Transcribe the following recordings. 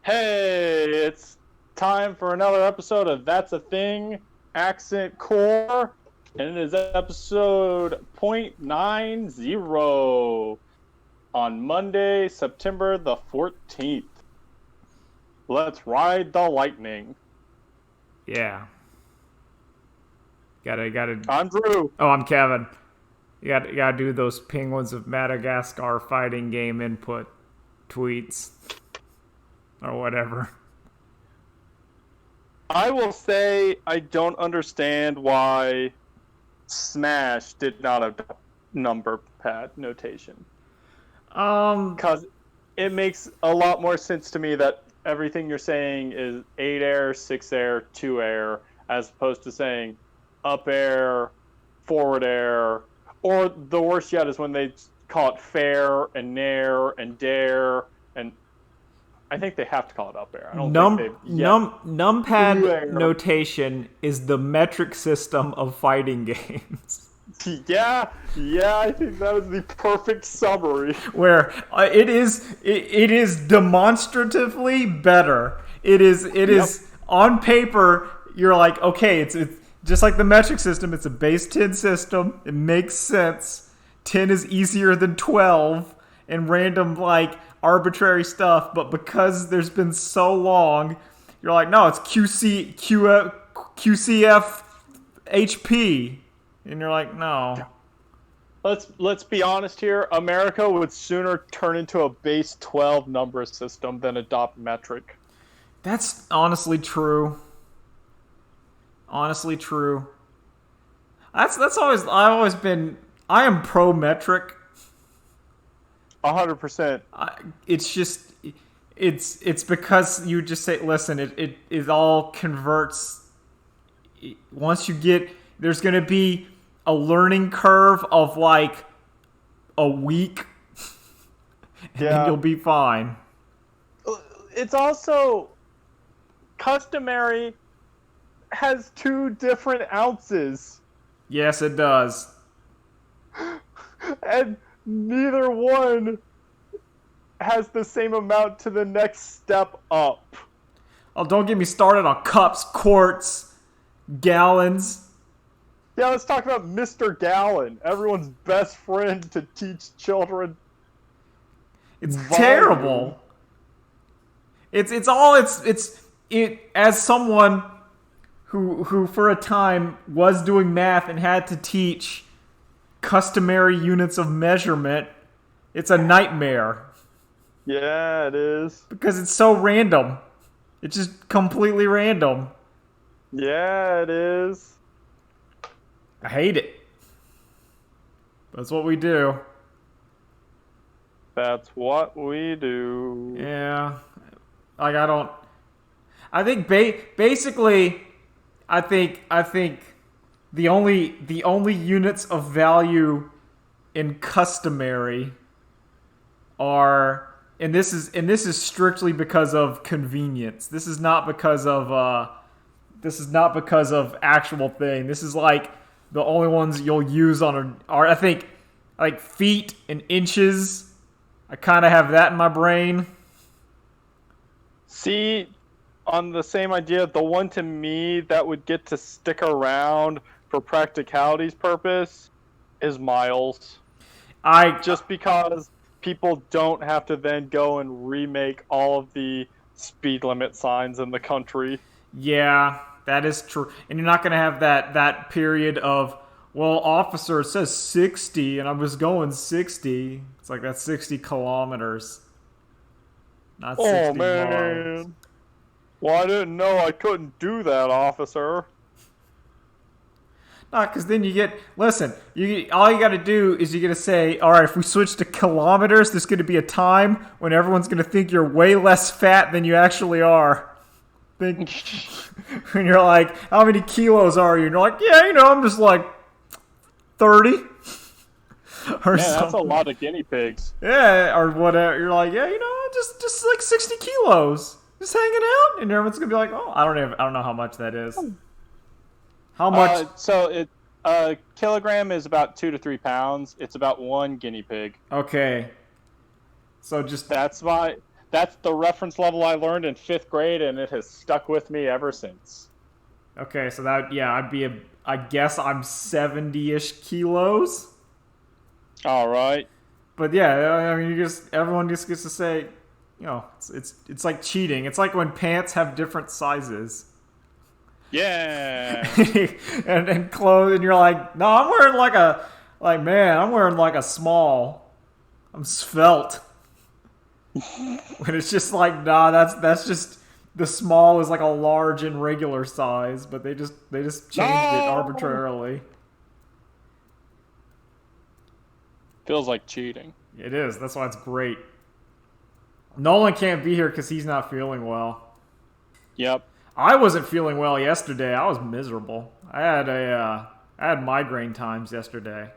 Hey, it's time for another episode of That's a Thing Accent Core, and it is episode .90 on Monday, September the 14th. Let's ride the lightning. Yeah. Gotta. I'm Drew. Oh, I'm Kevin. You gotta do those Penguins of Madagascar fighting game input tweets or whatever. I will say I don't understand why Smash did not adopt number pad notation. Because it makes a lot more sense to me that everything you're saying is 8 air, 6 air, 2 air, as opposed to saying up air, forward air, or the worst yet is when they call it fair and nair and dare, and I think they have to call it up air. I don't think they've yet. Numpad notation is the metric system of fighting games. Yeah, I think that is the perfect summary. Where it is demonstratively better. It is on paper. You're like, okay, it's just like the metric system. It's a base 10 system. It makes sense. 10 is easier than 12 and random like arbitrary stuff. But because there's been so long, you're like, no, it's QCF HP. And you're like, no. Let's be honest here. America would sooner turn into a base 12 number system than adopt metric. That's honestly true. That's always I've always been. I am pro metric. 100%. It's just it's because you just say, listen, it all converts. Once you get, there's going to be a learning curve of like a week, and you'll be fine. It's also customary has 2 different ounces. Yes, it does. And neither one has the same amount to the next step up. Oh, don't get me started on cups, quarts, gallons. Yeah, let's talk about Mr. Gallon, everyone's best friend to teach children. It's terrible. It's as someone who for a time was doing math and had to teach customary units of measurement, it's a nightmare. Yeah, it is. Because it's so random. It's just completely random. Yeah, it is. I hate it. That's what we do. That's what we do. Yeah. Like, I think basically I think the only units of value in customary are, and this is strictly because of convenience. This is not because of actual thing. This is like the only ones you'll use are I think like feet and inches. I kind of have that in my brain. See, on the same idea, the one to me that would get to stick around for practicality's purpose is miles. Just because people don't have to then go and remake all of the speed limit signs in the country. Yeah, that is true. And you're not going to have that period of, well, officer, it says 60 and I was going 60. It's like that's 60 kilometers. Not 60 miles. Well, I didn't know I couldn't do that, officer. No, because then you get, listen, all you got to do is you got to say, all right, if we switch to kilometers, there's going to be a time when everyone's going to think you're way less fat than you actually are. When you're like, how many kilos are you? And you're like, yeah, I'm just like 30. That's a lot of guinea pigs. Yeah, or whatever. You're like, yeah, just like 60 kilos. Just hanging out, and everyone's gonna be like, "Oh, I don't know how much that is." How much? So a kilogram is about 2 to 3 pounds. It's about 1 guinea pig. Okay. So just that's why That's the reference level I learned in 5th grade, and it has stuck with me ever since. Okay, so I guess I'm 70-ish kilos. All right. But yeah, I mean, everyone just gets to say, it's like cheating. It's like when pants have different sizes. Yeah. and clothes, and you're like, no, I'm wearing I'm wearing like a small. I'm svelte. When it's just like, nah, that's just the small is like a large and regular size, but they just changed it arbitrarily. Feels like cheating. It is. That's why it's great. Nolan can't be here because he's not feeling well. Yep. I wasn't feeling well yesterday. I was miserable. I had migraine times yesterday.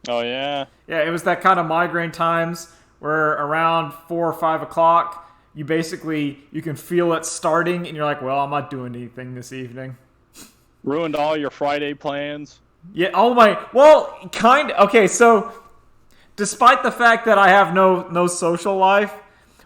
Oh yeah. Yeah, it was that kind of migraine times where around 4 or 5 o'clock, you can feel it starting, and you're like, well, I'm not doing anything this evening. Ruined all your Friday plans. Yeah. Oh my. Well, kind. Okay. So, despite the fact that I have no social life,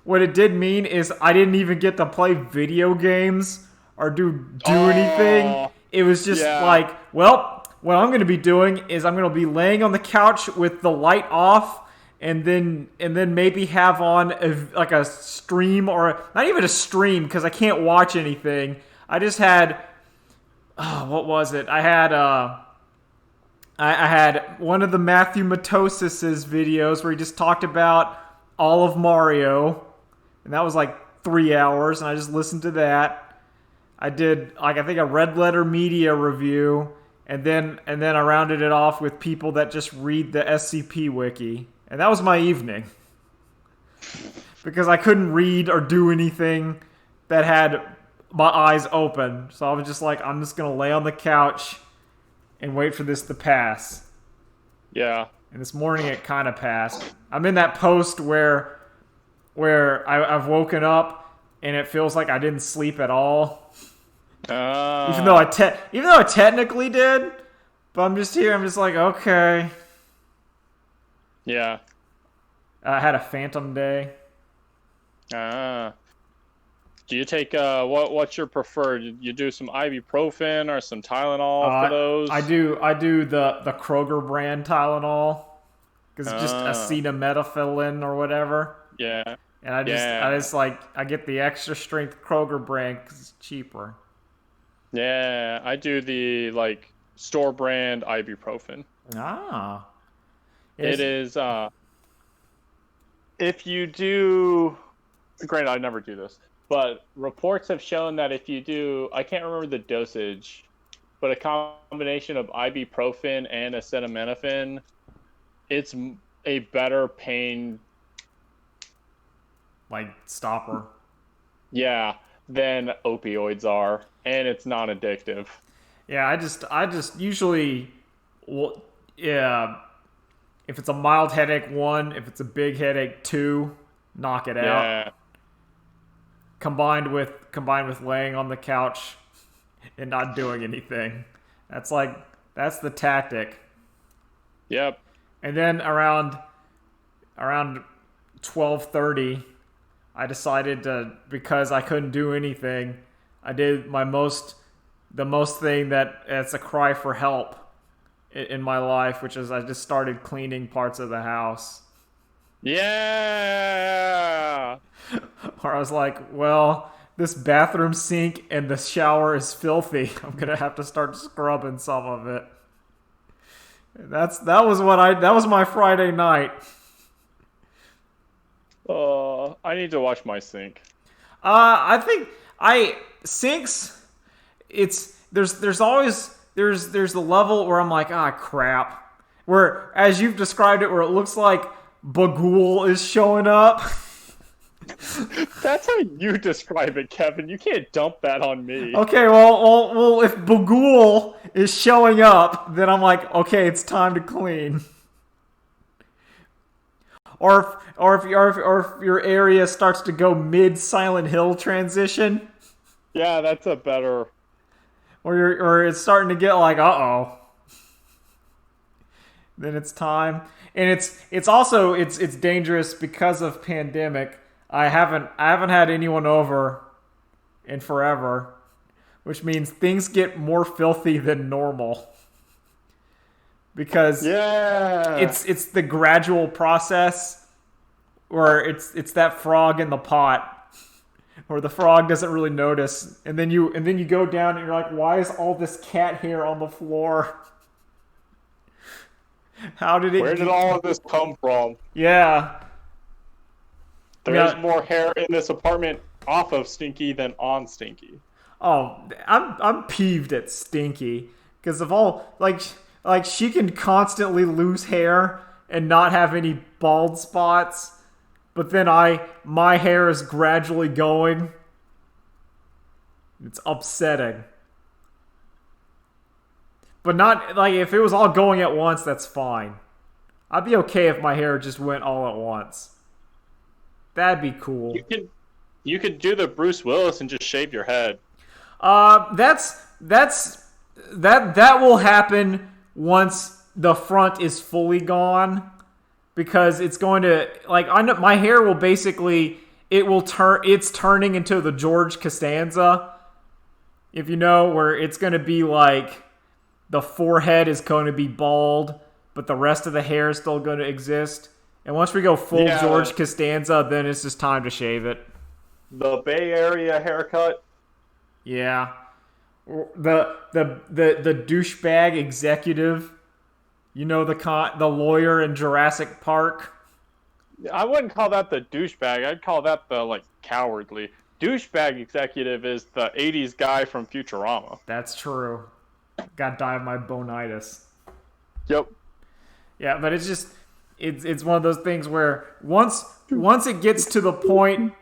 what it did mean is I didn't even get to play video games or do anything. It was just like, well, what I'm going to be doing is I'm going to be laying on the couch with the light off, and then maybe have on a stream, or not even a stream because I can't watch anything. I just had, what was it? I had one of the Matthew Matosis' videos where he just talked about all of Mario, and that was like 3 hours, and I just listened to that. I did I think a Red Letter Media review, and then I rounded it off with people that just read the SCP wiki, and that was my evening. Because I couldn't read or do anything that had my eyes open, so I was just like, I'm just gonna lay on the couch and wait for this to pass. Yeah. And this morning it kind of passed. I'm in that post where I've woken up and it feels like I didn't sleep at all. Even though I technically did, but I'm just here. I'm just like, okay. Yeah. I had a phantom day. Do you take what's your preferred? You do some ibuprofen or some Tylenol for those? I do the Kroger brand Tylenol because it's just acetaminophen or whatever. Yeah. And I get the extra strength Kroger brand because it's cheaper. Yeah, I do the store brand ibuprofen. It is if you do, granted I never do this, but reports have shown that if you do, I can't remember the dosage, but a combination of ibuprofen and acetaminophen, it's a better pain stopper. Yeah, than opioids are, and it's not addictive. Yeah, I just usually, if it's a mild headache, 1, if it's a big headache, 2, knock it out. Combined with laying on the couch and not doing anything. That's the tactic. Yep. And then around 12:30, I decided because I couldn't do anything, I did the most thing that's a cry for help in my life, which is I just started cleaning parts of the house. Yeah. Or I was like, well, this bathroom sink and the shower is filthy. I'm gonna have to start scrubbing some of it. That was my Friday night. I need to wash my sink. I think sinks. There's always the level where I'm like, crap. Where, as you've described it, where it looks like Bagul is showing up. That's how you describe it, Kevin. You can't dump that on me. Okay, well, if Bagul is showing up, then I'm like, okay, it's time to clean. Or if your area starts to go mid Silent Hill transition. Yeah, that's a better. Or it's starting to get like, uh-oh. Then it's time. And it's also dangerous because of pandemic. I haven't had anyone over in forever, which means things get more filthy than normal because Yeah. it's the gradual process where it's that frog in the pot where the frog doesn't really notice, and then you go down and you're like, why is all this cat hair on the floor? How did it? Where did all of this come from? Yeah. There's more hair in this apartment off of Stinky than on Stinky. Oh, I'm peeved at Stinky because of all like she can constantly lose hair and not have any bald spots, but then my hair is gradually going. It's upsetting. But not like if it was all going at once, that's fine. I'd be okay if my hair just went all at once. That'd be cool. You could do the Bruce Willis and just shave your head. That will happen once the front is fully gone, because it's going to like I know my hair will basically it's turning into the George Costanza, if you know, where it's going to be like the forehead is going to be bald, but the rest of the hair is still going to exist. And once we go full George Costanza, then it's just time to shave it. The Bay Area haircut. Yeah. The douchebag executive. You know, the lawyer in Jurassic Park. I wouldn't call that the douchebag. I'd call that the like cowardly. Douchebag executive is the 80s guy from Futurama. That's true. Got die of my bonitis. Yep. Yeah, but it's just it's one of those things where once it gets to the point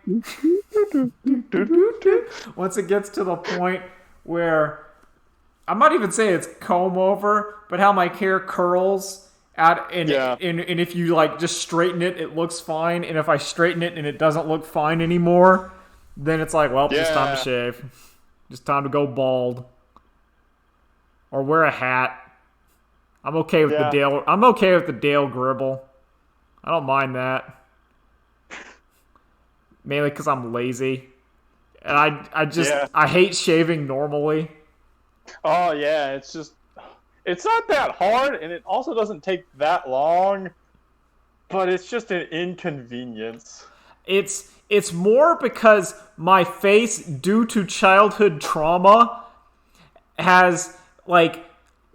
where I'm not even saying it's comb over, but how my hair curls out and if you like just straighten it, it looks fine, and if I straighten it and it doesn't look fine anymore, then it's like, well, it's time to shave. Just time to go bald. Or wear a hat. I'm okay with the Dale Gribble. I don't mind that. Mainly because I'm lazy. And I hate shaving normally. Oh yeah, it's not that hard, and it also doesn't take that long, but it's just an inconvenience. It's more because my face, due to childhood trauma, has like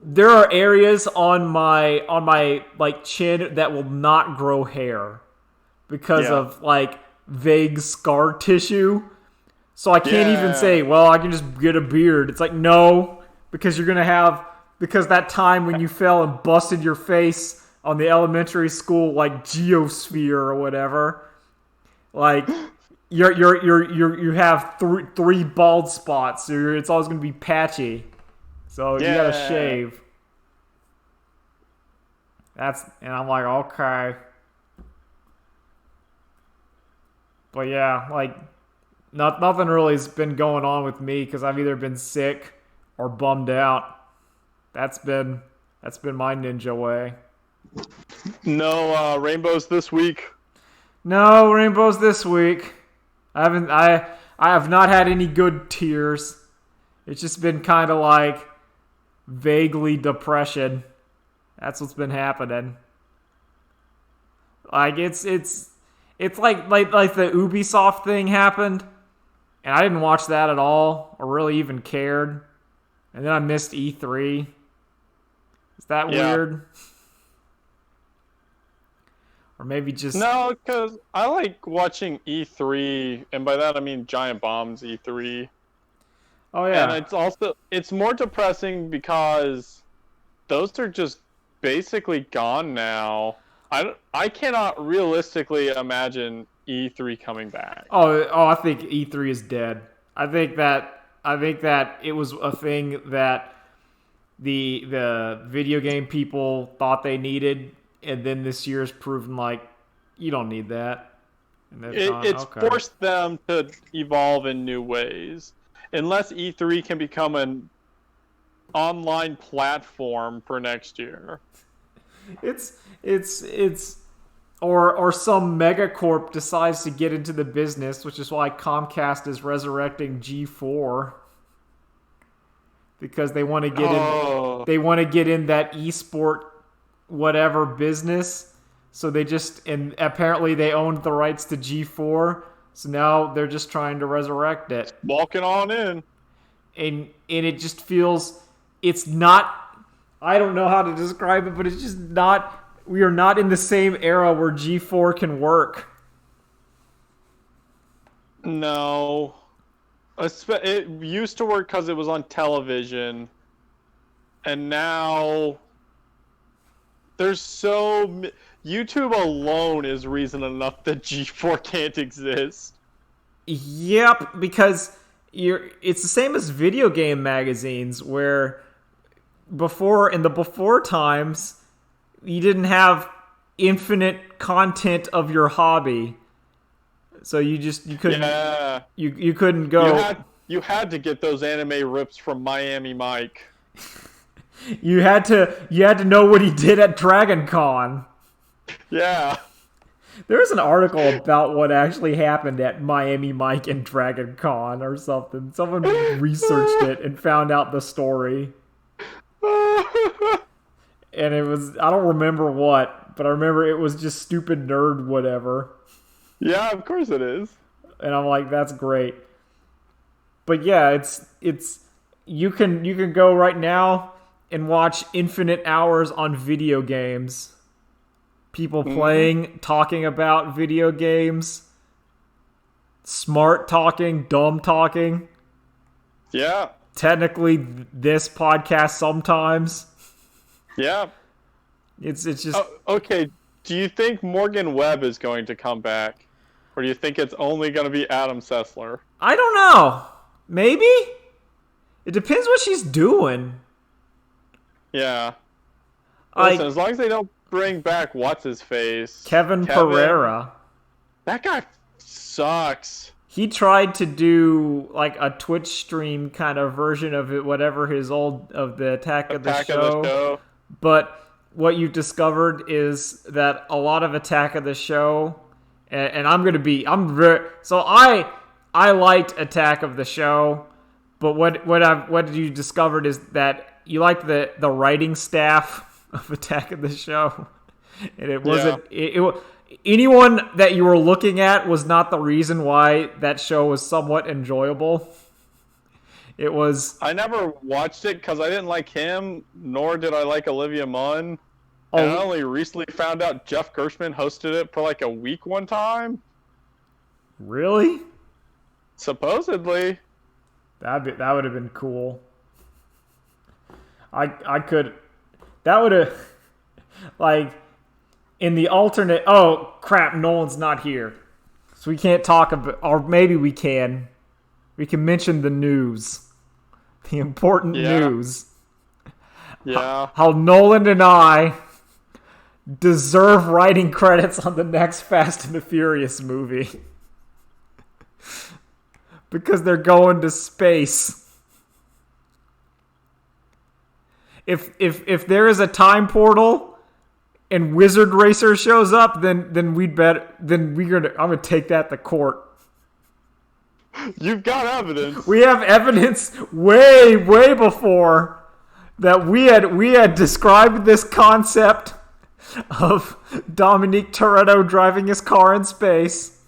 there are areas on my like chin that will not grow hair because of like vague scar tissue. So I can't even say, well, I can just get a beard. It's like, no, because you're going to have, because that time when you fell and busted your face on the elementary school, like geosphere or whatever, like you have three bald spots. So it's always going to be patchy. So you got to shave. And I'm like, okay. But yeah, like, nothing really has been going on with me because I've either been sick or bummed out. That's been my ninja way. No rainbows this week. No rainbows this week. I have not had any good tears. It's just been kind of like vaguely depression. That's what's been happening. Like it's like the Ubisoft thing happened. And I didn't watch that at all, or really even cared. And then I missed E3. Is that weird? Or maybe just... No, because I like watching E3, and by that I mean Giant Bomb's E3. Oh, yeah. And it's more depressing because those are just basically gone now. I cannot realistically imagine E3 coming back. Oh, I think E3 is dead. I think that it was a thing that the video game people thought they needed, and then this year's proven like you don't need that. And it's forced them to evolve in new ways. Unless E3 can become an online platform for next year. It's or some megacorp decides to get into the business, which is why Comcast is resurrecting G4 because they want to get in. They want to get in that esport whatever business. So and apparently they owned the rights to G4. So now they're just trying to resurrect it. Walking on in. And it just feels, it's not, I don't know how to describe it, but it's just not, we are not in the same era where G4 can work. No. It used to work because it was on television. And now there's YouTube alone is reason enough that G4 can't exist. Yep, because it's the same as video game magazines where in the before times you didn't have infinite content of your hobby. So you couldn't you couldn't go you had to get those anime rips from Miami Mike. You had to know what he did at Dragon Con. Yeah. There's an article about what actually happened at Miami Mike and Dragon Con or something. Someone researched it and found out the story. And it was, I don't remember what, but I remember it was just stupid nerd whatever. Yeah, of course it is. And I'm like, that's great. But yeah, it's you can go right now and watch infinite hours on video games. People playing, talking about video games, smart talking, dumb talking. Yeah. Technically, this podcast sometimes. Yeah. It's just... okay, do you think Morgan Webb is going to come back? Or do you think it's only going to be Adam Sessler? I don't know. Maybe? It depends what she's doing. Yeah. Listen, as long as they don't bring back what's-his-face. Kevin Pereira. That guy sucks. He tried to do like a Twitch stream kind of version of it, whatever his of the Attack of the Show. But what you've discovered is that a lot of Attack of the Show, and I liked Attack of the Show, but what you discovered is that you liked the writing staff of Attack of the Show, and it wasn't anyone that you were looking at was not the reason why that show was somewhat enjoyable. It was... I never watched it because I didn't like him, nor did I like Olivia Munn. And I only recently found out Jeff Gershman hosted it for like a week one time. Really? Supposedly. That would have been cool. I could... That would have... Like... In the alternate... Oh, crap, Nolan's not here. So we can't talk about... Or maybe we can. We can mention the news. The important news. Yeah. How Nolan and I deserve writing credits on the next Fast and the Furious movie. Because they're going to space. If there is a time portal... and Wizard Racer shows up, then I'm gonna take that to court. You've got evidence. We have evidence way before that we had described this concept of Dominique Toretto driving his car in space.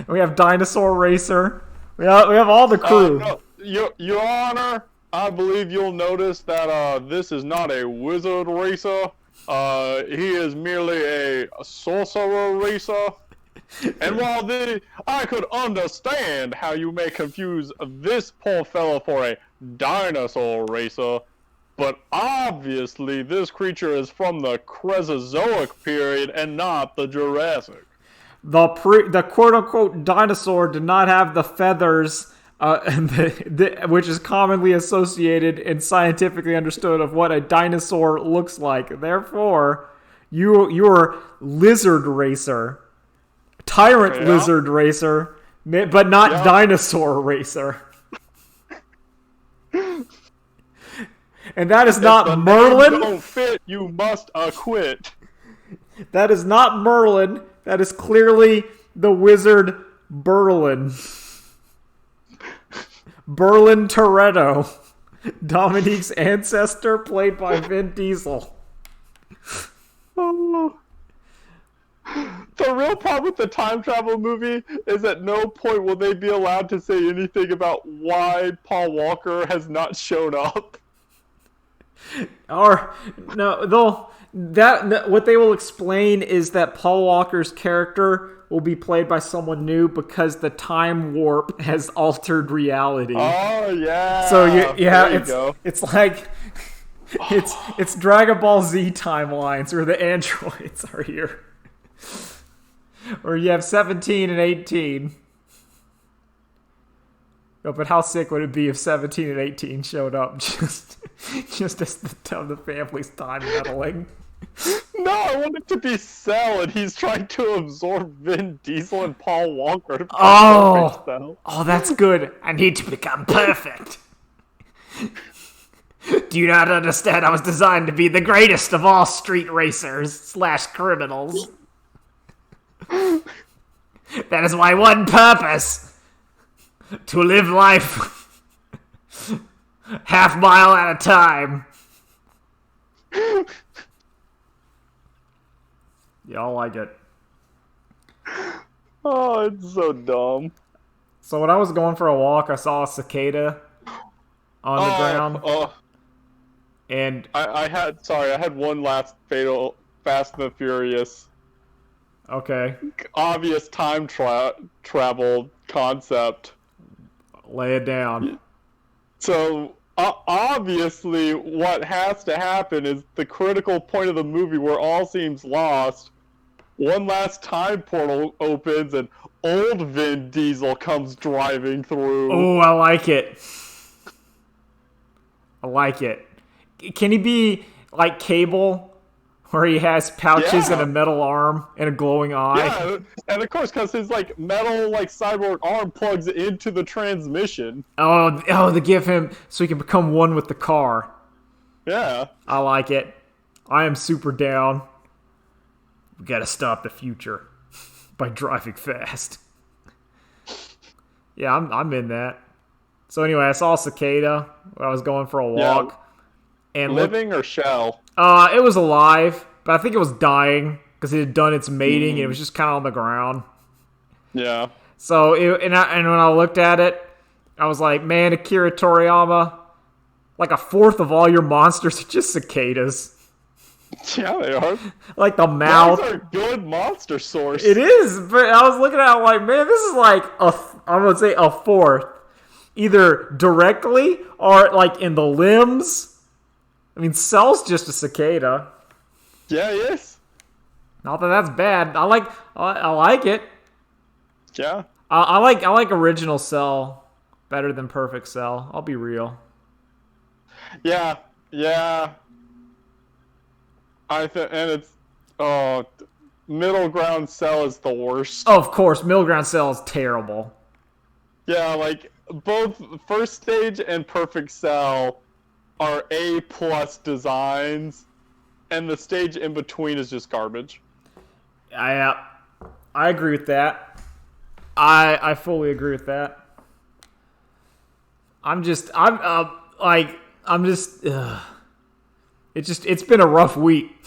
We have Dinosaur Racer. We have all the crew. No, Your Honor, I believe you'll notice that this is not a wizard racer. He is merely a sorcerer racer. And while I could understand how you may confuse this poor fellow for a dinosaur racer, but obviously this creature is from the Cresozoic period and not the Jurassic. The quote-unquote dinosaur did not have the feathers... which is commonly associated and scientifically understood of what a dinosaur looks like. Therefore, you're lizard racer, tyrant lizard racer, but not dinosaur racer. And that is not Merlin. Don't fit, you must acquit. That is not Merlin. That is clearly the wizard Berlin. Berlin Toretto. Dominique's ancestor, played by Vin Diesel. The real problem with the time travel movie is at no point will they be allowed to say anything about why Paul Walker has not shown up. Or no, what they will explain is that Paul Walker's character will be played by someone new because the time warp has altered reality. Oh yeah. So it's like it's Dragon Ball Z timelines where the androids are here. Or you have 17 and 18. No, but how sick would it be if 17 and 18 showed up just as the family's time meddling? No, I want it to be Cell, and he's trying to absorb Vin Diesel and Paul Walker. Oh, that's good. I need to become perfect. Do you not understand? I was designed to be the greatest of all street racers / criminals. That is my one purpose. To live life half mile at a time. Y'all like it. Oh, it's so dumb. So when I was going for a walk, I saw a cicada on the ground. And I had one last fatal Fast and the Furious. Okay. Obvious time travel concept. Lay it down. So, obviously, what has to happen is the critical point of the movie where all seems lost. One last time portal opens and old Vin Diesel comes driving through. Oh, I like it. I like it. Can he be like Cable? Where he has pouches and a metal arm and a glowing eye. Yeah, and of course, because his metal cyborg arm plugs into the transmission. Oh, they give him so he can become one with the car. Yeah, I like it. I am super down. We gotta stop the future by driving fast. Yeah, I'm in that. So anyway, I saw a cicada when I was going for a walk. Yeah. And living or shell? It was alive, but I think it was dying because it had done its mating and it was just kind of on the ground. Yeah. So and when I looked at it, I was like, man, Akira Toriyama, like a fourth of all your monsters are just cicadas. Yeah, they are. Like the mouth. Those are a good monster source. It is, but I was looking at it like, man, this is like I'm gonna say a fourth, either directly or like in the limbs. I mean, Cell's just a cicada. Yeah, he is. Not that that's bad. I like it. Yeah. I like original Cell better than Perfect Cell. I'll be real. Yeah. And it's middle ground Cell is the worst. Oh, of course, middle ground Cell is terrible. Yeah, both First Stage and Perfect Cell are A+ designs, and the stage in between is just garbage. I agree with that. I fully agree with that. It's been a rough week.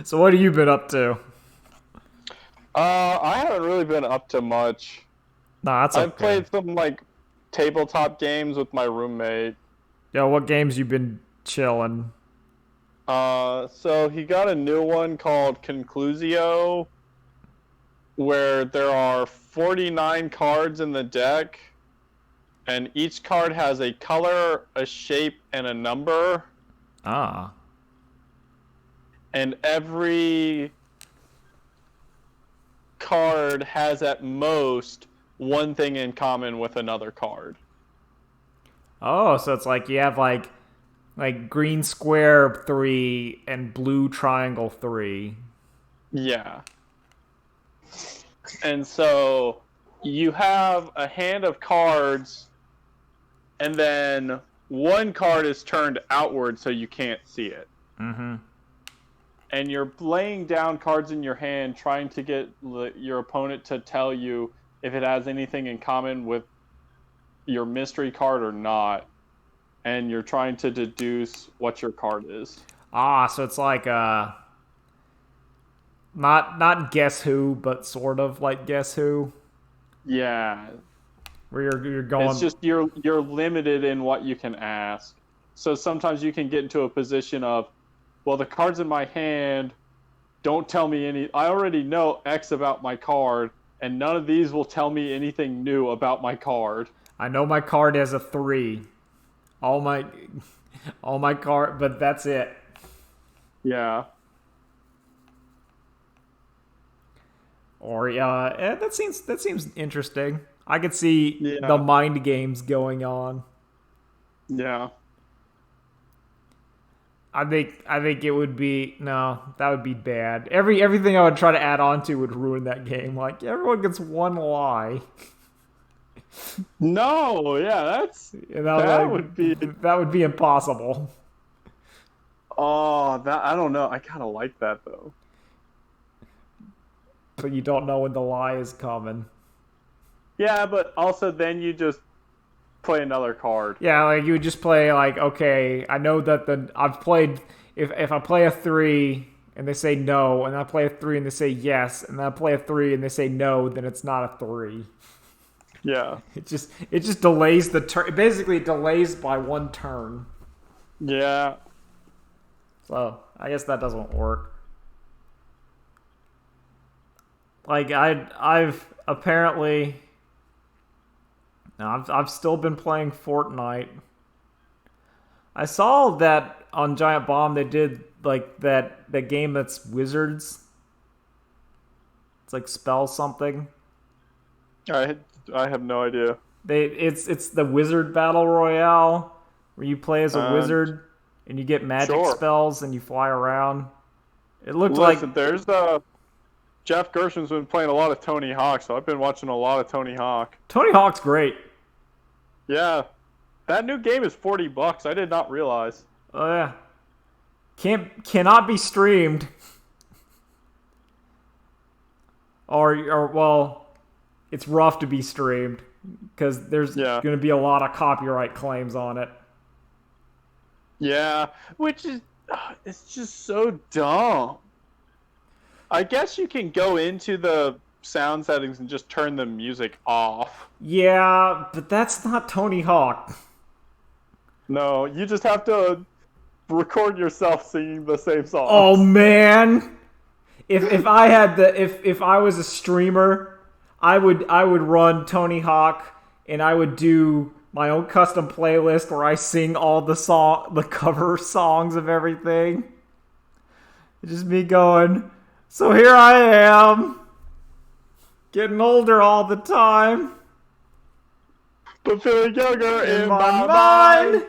So what have you been up to? I haven't really been up to much. Nah, that's okay. I've played some tabletop games with my roommate. Yo, what games you been chilling? So he got a new one called Conclusio, where there are 49 cards in the deck, and each card has a color, a shape, and a number. Ah. And every card has at most one thing in common with another card. Oh, so it's like you have like green square 3 and blue triangle 3. Yeah. And so you have a hand of cards, and then one card is turned outward so you can't see it. Mm-hmm. and you're laying down cards in your hand, trying to get your opponent to tell you if it has anything in common with your mystery card or not, and you're trying to deduce what your card is. So it's like not Guess Who, but sort of like Guess Who. Yeah. Where you're going. It's just you're limited in what you can ask. So sometimes you can get into a position of, well, the cards in my hand don't tell me any. I already know X about my card, and none of these will tell me anything new about my card. I know my card has a 3. All my card, but that's it. Yeah. Or that seems interesting. I could see the mind games going on. Yeah. I think it would be that would be bad. Everything I would try to add on to would ruin that game. Like everyone gets one lie. No, yeah, that would be impossible. Oh, I don't know. I kind of like that though. But you don't know when the lie is coming. Yeah, but also then you just play another card. Yeah, like you would just play like, okay, I know that I've played if I play a 3 and they say no, and I play a 3 and they say yes, and then I play a 3 and they say no, then it's not a 3. Yeah. It just delays the turn. Basically, it delays by 1 turn. Yeah. So I guess that doesn't work. Like I've apparently. Now, I've still been playing Fortnite. I saw that on Giant Bomb they did like that game that's Wizards. It's like Spell something. I have no idea. It's the Wizard Battle Royale where you play as a wizard and you get magic spells and you fly around. It looked like there's Jeff Gerson's been playing a lot of Tony Hawk, so I've been watching a lot of Tony Hawk. Tony Hawk's great. Yeah. That new game is $40. I did not realize. Oh yeah. Cannot be streamed. Or well, it's rough to be streamed because there's going to be a lot of copyright claims on it. Yeah, which is it's just so dumb. I guess you can go into the sound settings and just turn the music off. Yeah, but that's not Tony Hawk. No, you just have to record yourself singing the same song. Oh man. If I was a streamer, I would run Tony Hawk and I would do my own custom playlist where I sing all the cover songs of everything. It's just me going, so here I am, getting older all the time, but feeling younger in my mind.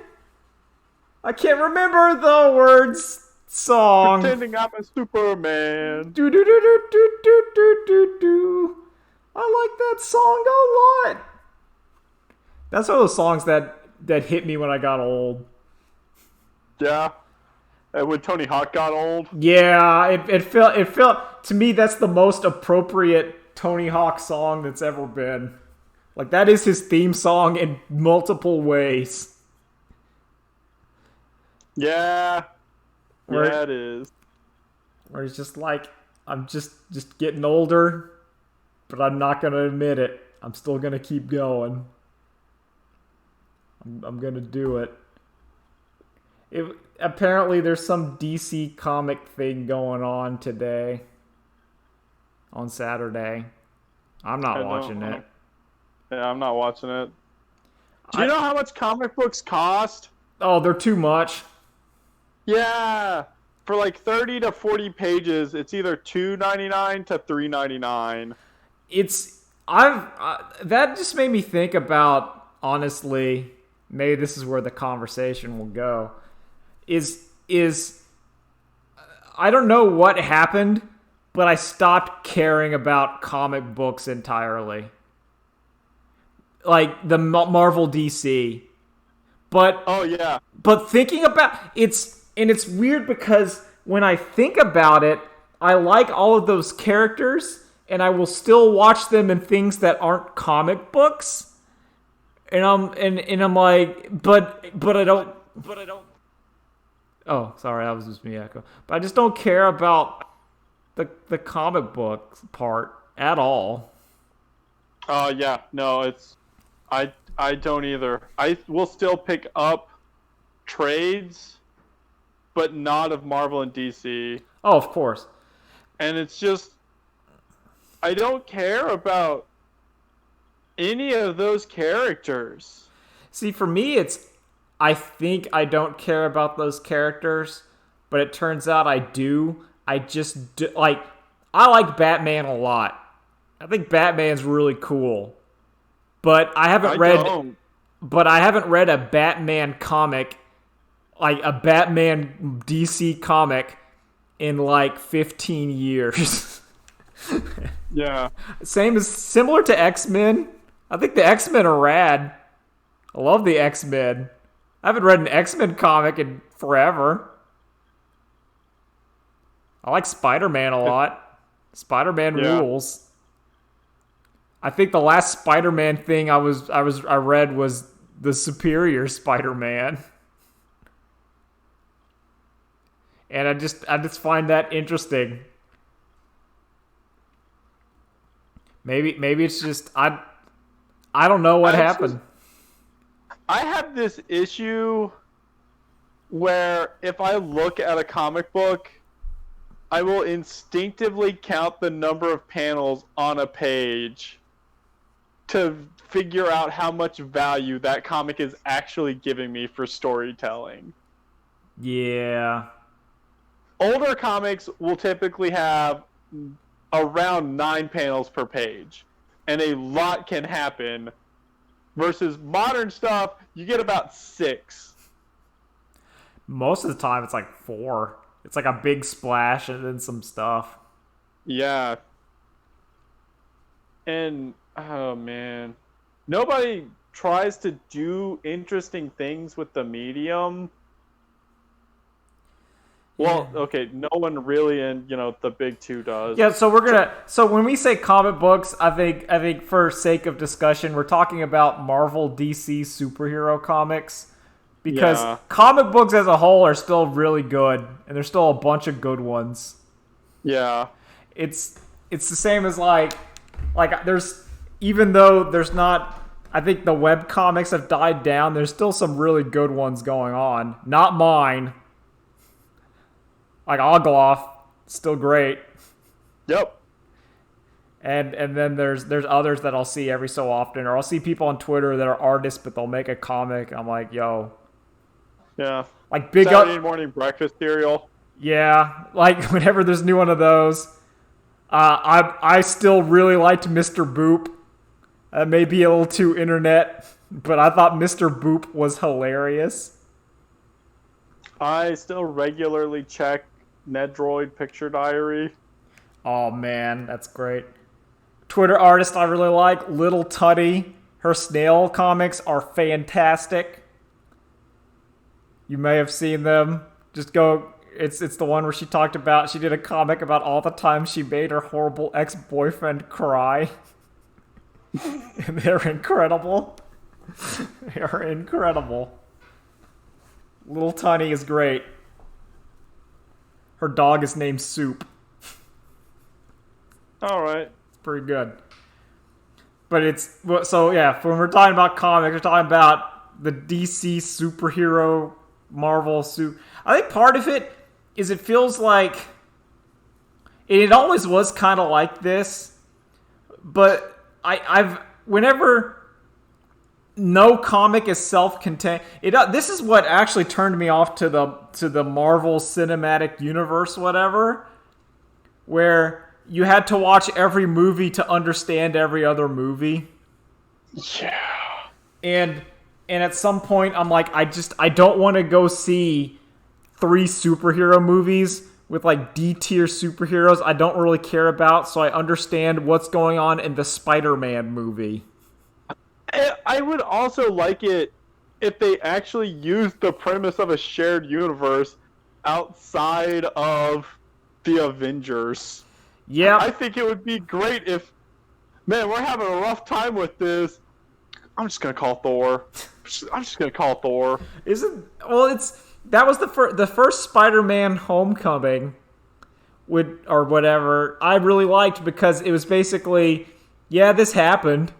I can't remember the words. Song. Pretending I'm a Superman. Do do do do do do do do do. I like that song a lot. That's one of those songs that hit me when I got old. Yeah. And when Tony Hawk got old. Yeah, it felt to me that's the most appropriate Tony Hawk song that's ever been. Like that is his theme song in multiple ways. Yeah. Yeah, it is. Where it's just like, I'm just getting older, but I'm not going to admit it. I'm still going to keep going. I'm going to do it. Apparently, there's some DC comic thing going on today. On Saturday. I'm not watching it. Yeah, I'm not watching it. Do you know how much comic books cost? Oh, they're too much. Yeah, for like 30 to 40 pages, it's either $2.99 to $3.99. That just made me think about, honestly, maybe this is where the conversation will go. Is I don't know what happened, but I stopped caring about comic books entirely. Like the Marvel DC. But oh yeah. But thinking about it's weird because when I think about it, I like all of those characters, and I will still watch them in things that aren't comic books. And I'm like, but I don't. Oh, sorry, that was just me echo. But I just don't care about the comic book part at all. Yeah, no, it's I don't either. I will still pick up trades, but not of Marvel and DC. Oh, of course. And it's just, I don't care about any of those characters. See, for me, I think I don't care about those characters, but it turns out I do. I just do, I like Batman a lot. I think Batman's really cool, but I haven't read a Batman comic, like a Batman DC comic, in like 15 years. Yeah. Similar to X-Men. I think the X-Men are rad. I love the X-Men. I haven't read an X-Men comic in forever. I like Spider-Man a lot. Spider-Man rules. I think the last Spider-Man thing I read was the Superior Spider-Man. And I just find that interesting. Maybe it's just I don't know what happened. I have this issue where if I look at a comic book, I will instinctively count the number of panels on a page to figure out how much value that comic is actually giving me for storytelling. Yeah. Older comics will typically have around 9 panels per page, and a lot can happen. Versus modern stuff, you get about 6. Most of the time, it's like 4. It's like a big splash and then some stuff. Yeah. And, oh man. Nobody tries to do interesting things with the medium. Well, okay, no one really in, the big two does. Yeah, so when we say comic books, I think for sake of discussion, we're talking about Marvel DC superhero comics. Because comic books as a whole are still really good, and there's still a bunch of good ones. Yeah. It's the same as like there's, even though there's not, I think the web comics have died down, there's still some really good ones going on. Not mine. Like Ogloff, still great. Yep. And then there's others that I'll see every so often, or I'll see people on Twitter that are artists, but they'll make a comic, and I'm like, yo. Yeah. Like big Saturday morning breakfast cereal. Yeah, like whenever there's new one of those. I still really liked Mr. Boop. That may be a little too internet, but I thought Mr. Boop was hilarious. I still regularly check Nedroid Picture Diary. Oh man, that's great. Twitter artist I really like, Little Tutty. Her snail comics are fantastic. You may have seen them. Just go. It's the one where she did a comic about all the times she made her horrible ex-boyfriend cry. And they're incredible. They are incredible. Little Tiny is great. Her dog is named Soup. All right. It's pretty good. But so yeah, when we're talking about comics, we're talking about the DC superhero Marvel suit. I think part of it is it feels like it always was kind of like this, but I've whenever no comic is self-contained. This is what actually turned me off to the Marvel Cinematic Universe, whatever, where you had to watch every movie to understand every other movie. Yeah. And at some point, I'm like, I don't want to go see 3 superhero movies with like D-tier superheroes I don't really care about, so I understand what's going on in the Spider-Man movie. I would also like it if they actually used the premise of a shared universe outside of the Avengers. Yeah. I think it would be great if, man, we're having a rough time with this. I'm just gonna call Thor. I'm just gonna call Thor. That was the first Spider-Man Homecoming, or whatever. I really liked because it was basically, yeah, this happened,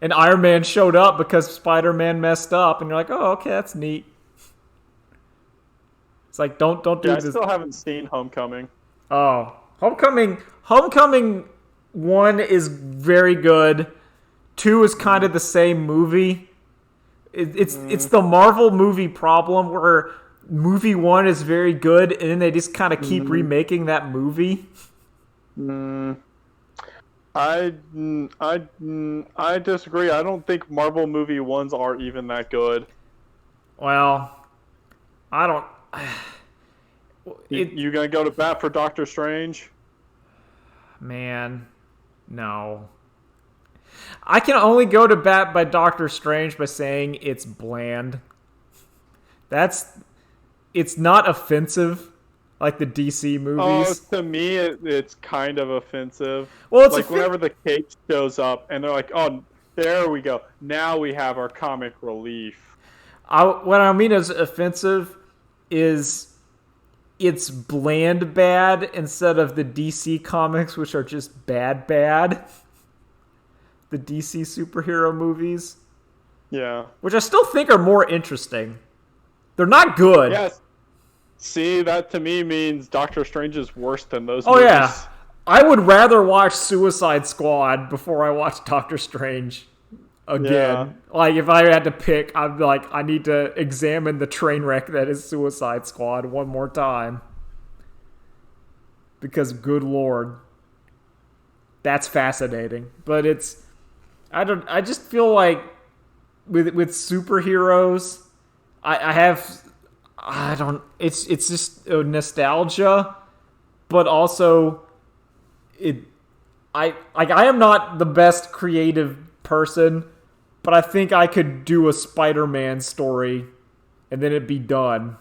and Iron Man showed up because Spider-Man messed up, and you're like, oh, okay, that's neat. It's like don't do this. I still haven't seen Homecoming. Oh, Homecoming 1 is very good. 2 is kind of the same movie. It's the Marvel movie problem where movie 1 is very good and then they just kind of keep remaking that movie. I disagree. I don't think Marvel movie 1s are even that good. Well, I don't. You gonna go to bat for Doctor Strange? Man, no. I can only go to bat by Doctor Strange by saying it's bland. It's not offensive like the DC movies. Oh, to me, it's kind of offensive. Well, it's like whenever the cape shows up and they're like, "Oh, there we go. Now we have our comic relief." What I mean is offensive is it's bland bad instead of the DC comics, which are just bad. The DC superhero movies. Yeah. Which I still think are more interesting. They're not good. Yes. See, that to me means Doctor Strange is worse than those movies. Yeah. I would rather watch Suicide Squad before I watch Doctor Strange again. Yeah. Like, if I had to pick, I'd be like, I need to examine the train wreck that is Suicide Squad one more time. Because, good lord. That's fascinating. But I just feel like with superheroes, it's just a nostalgia, but also I am not the best creative person, but I think I could do a Spider-Man story and then it'd be done.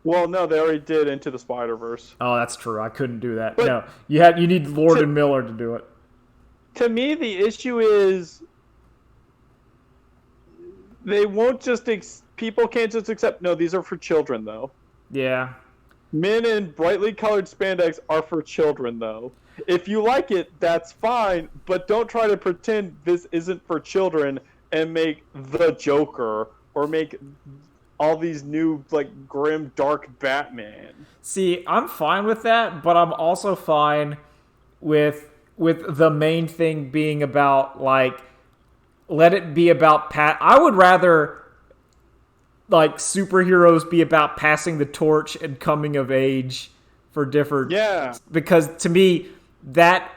Well, no, they already did Into the Spider-Verse. Oh, that's true. I couldn't do that. But no, you need Lord and Miller to do it. To me, the issue is they won't just people can't just accept, no, these are for children, though. Yeah. Men in brightly colored spandex are for children, though. If you like it, that's fine, but don't try to pretend this isn't for children and make the Joker or make all these new, like, grim, dark Batman. See, I'm fine with that, but I'm also fine with the main thing being about, like, let it be about I would rather, like, superheroes be about passing the torch and coming of age for different... Yeah. Because, to me, that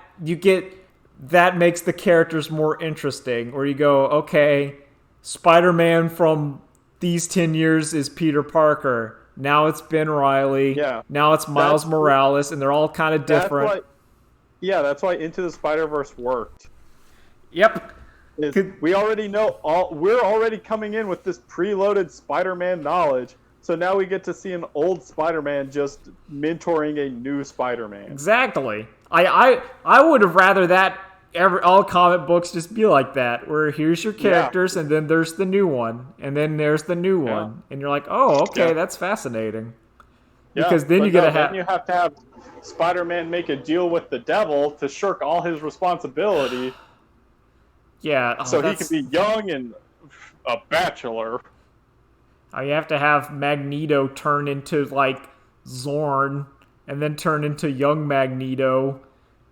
makes the characters more interesting. Where you go, okay, Spider-Man from these 10 years is Peter Parker. Now it's Ben Reilly. Yeah. Now it's Miles Morales, and they're all kind of different. That's why Into the Spider-Verse worked. Yep. We already know we're already coming in with this preloaded Spider-Man knowledge, so now we get to see an old Spider-Man just mentoring a new Spider-Man. Exactly. I would have rather that all comic books just be like that, where here's your characters, and then there's the new one, and then there's the new one, and you're like, oh, okay, that's fascinating. Because then you have to have Spider-Man make a deal with the devil to shirk all his responsibility. Yeah. So he can be young and a bachelor. You have to have Magneto turn into, like, Zorn and then turn into young Magneto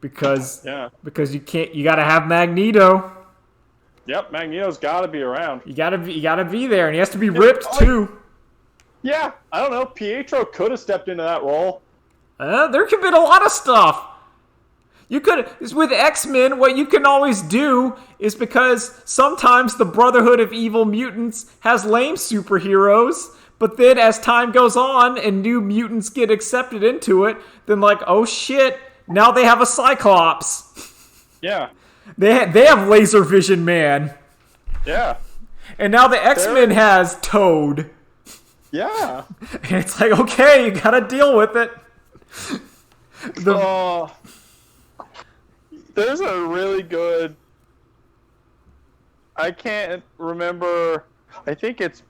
because you gotta have Magneto. Yep, Magneto's gotta be around. You gotta be there, and he has to be ripped too. Yeah, I don't know. Pietro could have stepped into that role. There could have been a lot of stuff. With X-Men, what you can always do is, because sometimes the Brotherhood of Evil Mutants has lame superheroes, but then as time goes on and new mutants get accepted into it, then like, oh shit, now they have a Cyclops. Yeah. They have Laser Vision Man. Yeah. And now the X-Men has Toad. Yeah. And it's like, okay, you gotta deal with it. There's a really good... I can't remember... I think it's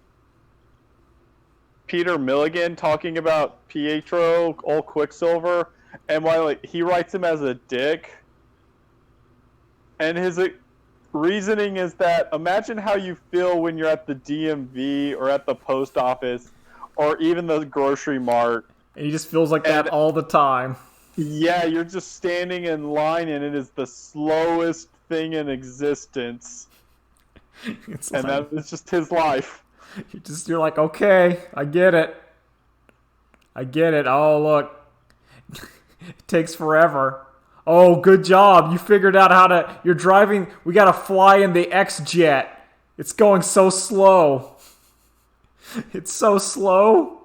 Peter Milligan talking about Pietro, old Quicksilver, and why he writes him as a dick. And his reasoning is that imagine how you feel when you're at the DMV or at the post office or even the grocery mart. And he just feels like that all the time. Yeah, you're just standing in line and it is the slowest thing in existence. It's just his life. You're like, okay, I get it. Oh, look. It takes forever. Oh, good job. You figured out you're driving. We got to fly in the X-Jet. It's going so slow. It's so slow.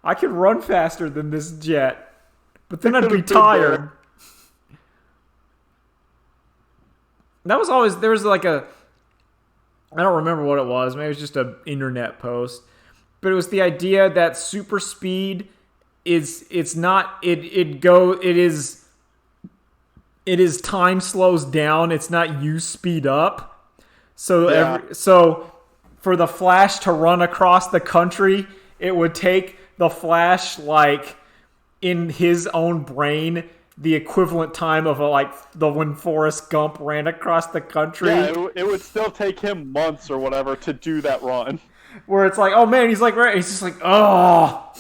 I could run faster than this jet, but then I'd be tired. There was like I don't remember what it was. Maybe it was just an internet post. But it was the idea that super speed is time slows down. It's not you speed up. So so for the Flash to run across the country, it would take the Flash in his own brain the equivalent time of when Forrest Gump ran across the country. Yeah, it would still take him months or whatever to do that run. Where it's like, oh man, he's just like, oh.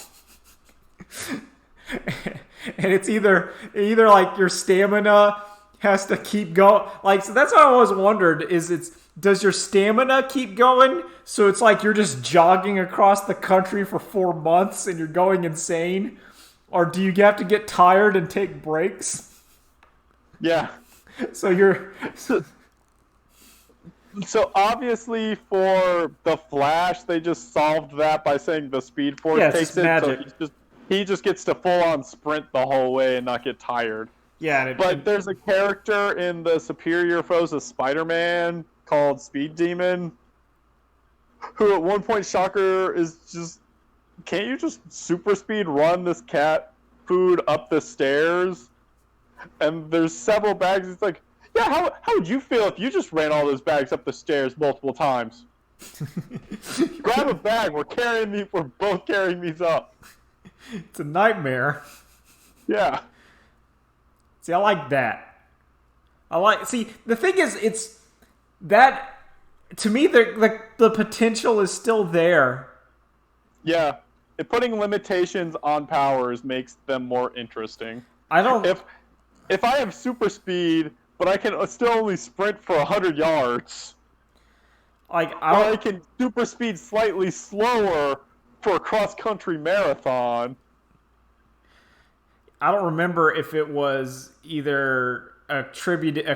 And it's either like your stamina has to keep going. So that's what I always wondered does your stamina keep going? So it's like you're just jogging across the country for 4 months and you're going insane? Or do you have to get tired and take breaks? Yeah. So obviously for the Flash, they just solved that by saying the Speed Force takes it. Magic. So he just gets to full-on sprint the whole way and not get tired. Yeah. But there's a character in the Superior Foes of Spider-Man called Speed Demon, who at one point, Shocker is just... Can't you just super speed run this cat food up the stairs? And there's several bags. It's like, yeah, how would you feel if you just ran all those bags up the stairs multiple times? Grab a bag. We're both carrying these up. It's a nightmare. Yeah. See, I like that. See, the thing is, it's that to me the potential is still there. Yeah. Putting limitations on powers makes them more interesting. If I have super speed, but I can still only sprint for 100 yards, or I can super speed slightly slower for a cross-country marathon. I don't remember if it was either a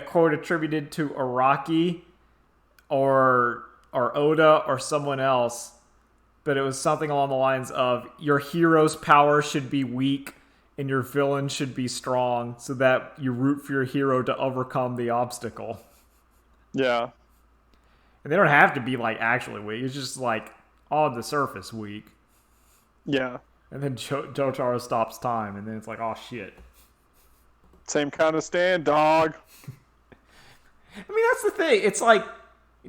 quote attributed to Araki or Oda or someone else. But it was something along the lines of your hero's power should be weak and your villain should be strong so that you root for your hero to overcome the obstacle. Yeah. And they don't have to be actually weak. It's just on the surface weak. Yeah. And then Jotaro stops time and then it's like, oh shit. Same kind of stand, dog. I mean, that's the thing. It's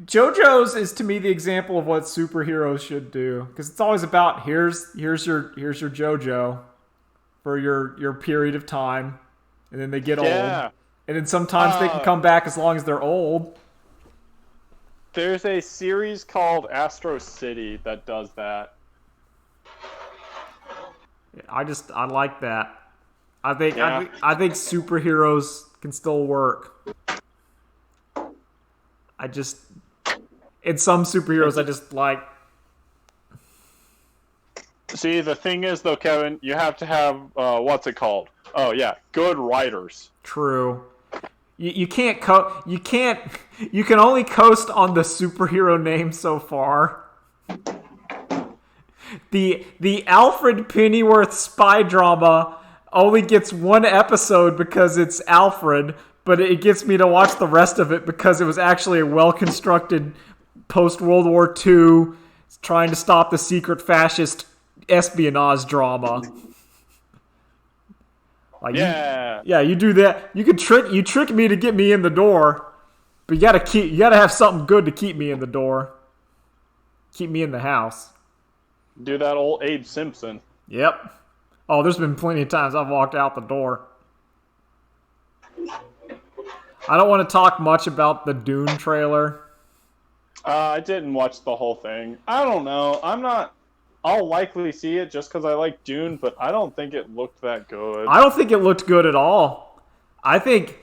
JoJo's is to me the example of what superheroes should do, because it's always about here's your JoJo for your period of time, and then they get old, and then sometimes they can come back as long as they're old. There's a series called Astro City that does that. I like that. I think superheroes can still work. In some superheroes, I just like. See, the thing is, though, Kevin, you have to have what's it called? Oh yeah, good writers. True. You can't you can only coast on the superhero name so far. The Alfred Pennyworth spy drama only gets one episode because it's Alfred, but it gets me to watch the rest of it because it was actually a well-constructed post-World War II trying to stop the secret fascist espionage drama. Like you do that. You trick me to get me in the door, but you gotta have something good to keep me in the door. Keep me in the house. Do that old Abe Simpson. Yep. Oh, there's been plenty of times I've walked out the door. I don't want to talk much about the Dune trailer. I didn't watch the whole thing. I don't know. I'll likely see it just because I like Dune, but I don't think it looked that good. I don't think it looked good at all. I think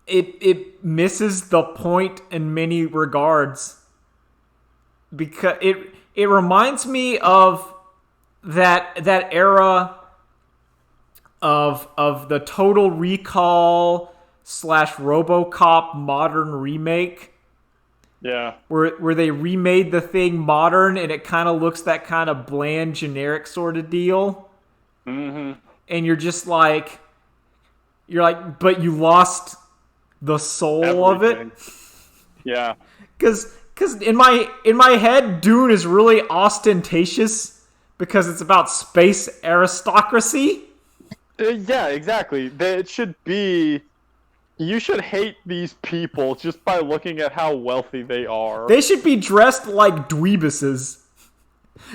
it misses the point in many regards. Because it reminds me of that era of the Total Recall / RoboCop modern remake. Yeah. Where they remade the thing modern and it kind of looks that kind of bland, generic sort of deal. Mm-hmm. And you're like, but you lost the soul of it. Yeah. Because in my head, Dune is really ostentatious because it's about space aristocracy. Yeah, exactly. It should be. You should hate these people just by looking at how wealthy they are. They should be dressed like dweebuses.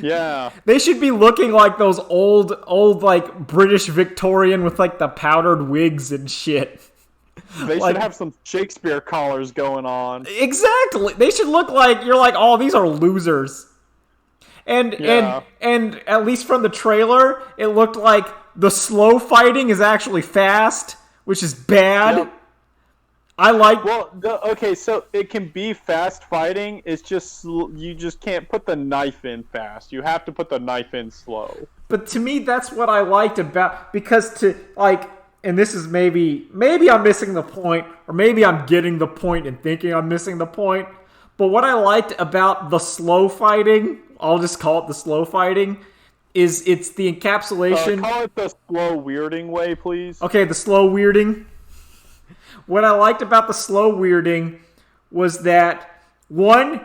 Yeah. They should be looking like those old like British Victorian with like the powdered wigs and shit. They should have some Shakespeare collars going on. Exactly. They should look like you're like, oh, these are losers. And at least from the trailer, it looked like the slow fighting is actually fast, which is bad. Yep. Okay, so it can be fast fighting. It's just you just can't put the knife in fast. You have to put the knife in slow. But to me, that's what I liked about and this is maybe I'm missing the point, or maybe I'm getting the point and thinking I'm missing the point. But what I liked about the slow fighting, I'll just call it the slow fighting, is it's the encapsulation. Call it the slow weirding way, please. Okay, the slow weirding. What I liked about the slow weirding was that, one,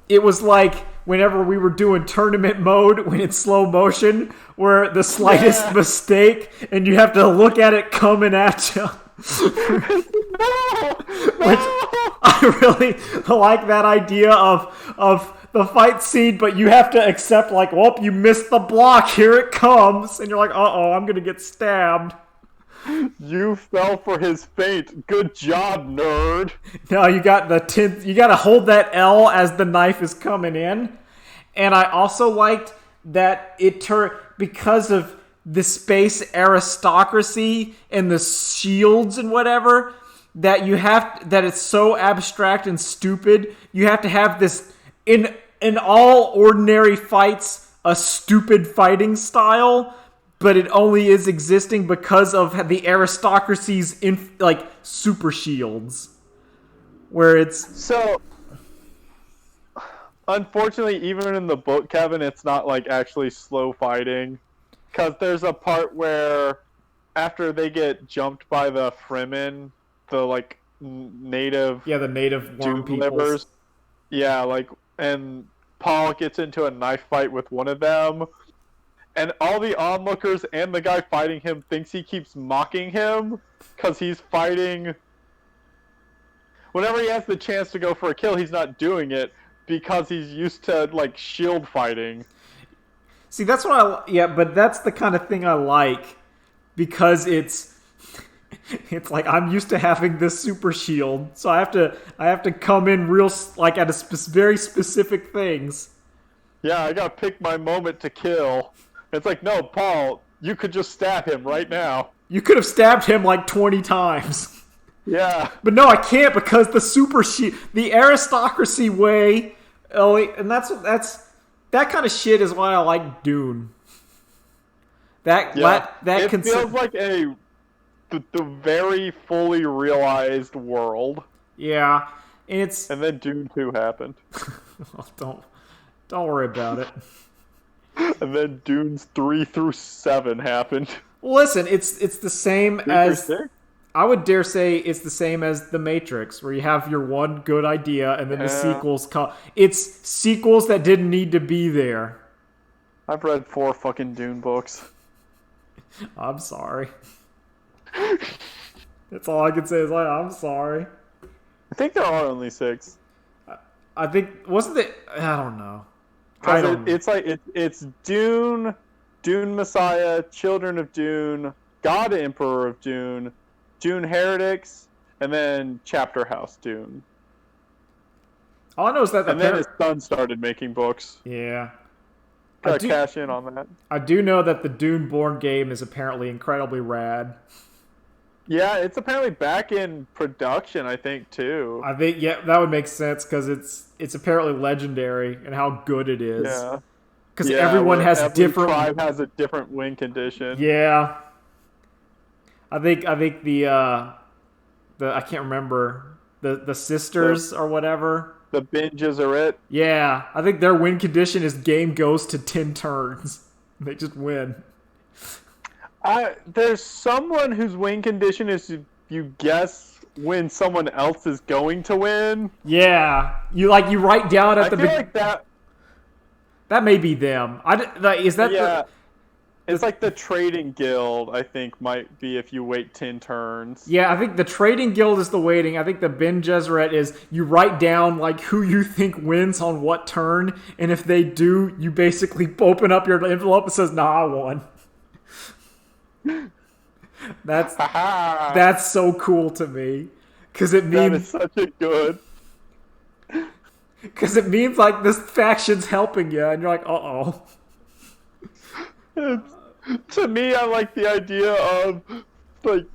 it was like whenever we were doing tournament mode when it's slow motion, where the slightest mistake and you have to look at it coming at you. Which I really like that idea of the fight scene, but you have to accept like, well, you missed the block, here it comes, and you're like, uh-oh, I'm gonna get stabbed. You fell for his feint. Good job, nerd. No, you gotta hold that L as the knife is coming in. And I also liked that because of the space aristocracy and the shields and whatever, that it's so abstract and stupid, you have to have this in all ordinary fights, a stupid fighting style, but it only is existing because of the aristocracy's super shields. Where it's so, unfortunately, even in the book, Kevin, it's not like actually slow fighting, because there's a part where after they get jumped by the Fremen, the native worm people, and Paul gets into a knife fight with one of them, and all the onlookers and the guy fighting him thinks he keeps mocking him because he's fighting. Whenever he has the chance to go for a kill, he's not doing it because he's used to shield fighting. See, that's what but that's the kind of thing I like, because it's like I'm used to having this super shield, so I have to come in real at very specific things. Yeah, I gotta pick my moment to kill. It's like, no, Paul, you could just stab him right now. You could have stabbed him 20 times. Yeah. But no, I can't, because the super shield, the aristocracy way, and that's that kind of shit is why I like Dune. It feels like the very fully realized world. Yeah, and then Dune 2 happened. Don't worry about it. And then Dunes 3 through 7 happened. Listen, it's the same as I would dare say it's the same as The Matrix, where you have your one good idea and then the sequels come. It's sequels that didn't need to be there. I've read 4 fucking Dune books. I'm sorry. That's all I can say is like, I'm sorry. I think there are only 6. I think, wasn't it? I don't know. It's like it's Dune, Dune Messiah, Children of Dune, God Emperor of Dune, Dune Heretics, and then Chapter House Dune. All I know is that then his son started making books. Yeah. Gotta cash in on that. I do know that the Dune-born game is apparently incredibly rad. Yeah, it's apparently back in production, I think, too. I think, yeah, that would make sense because it's apparently legendary and how good it is. Yeah. Because everyone has different... Every tribe has a different win condition. Yeah. I think the I can't remember, the sisters or whatever. The Bene Gesserit. Yeah. I think their win condition is game goes to 10 turns. They just win. There's someone whose win condition is you guess when someone else is going to win. Yeah, you write down at the beginning. I feel like that may be them. Is that? Yeah, it's like the Trading Guild. I think might be if you wait 10 turns. Yeah, I think the Trading Guild is the waiting. I think the Bene Gesserit is you write down like who you think wins on what turn, and if they do, you basically open up your envelope and says, "Nah, I won." That's so cool to me because it means that is such a good. Because it means like this faction's helping you, and you're like, uh oh. To me, I like the idea of like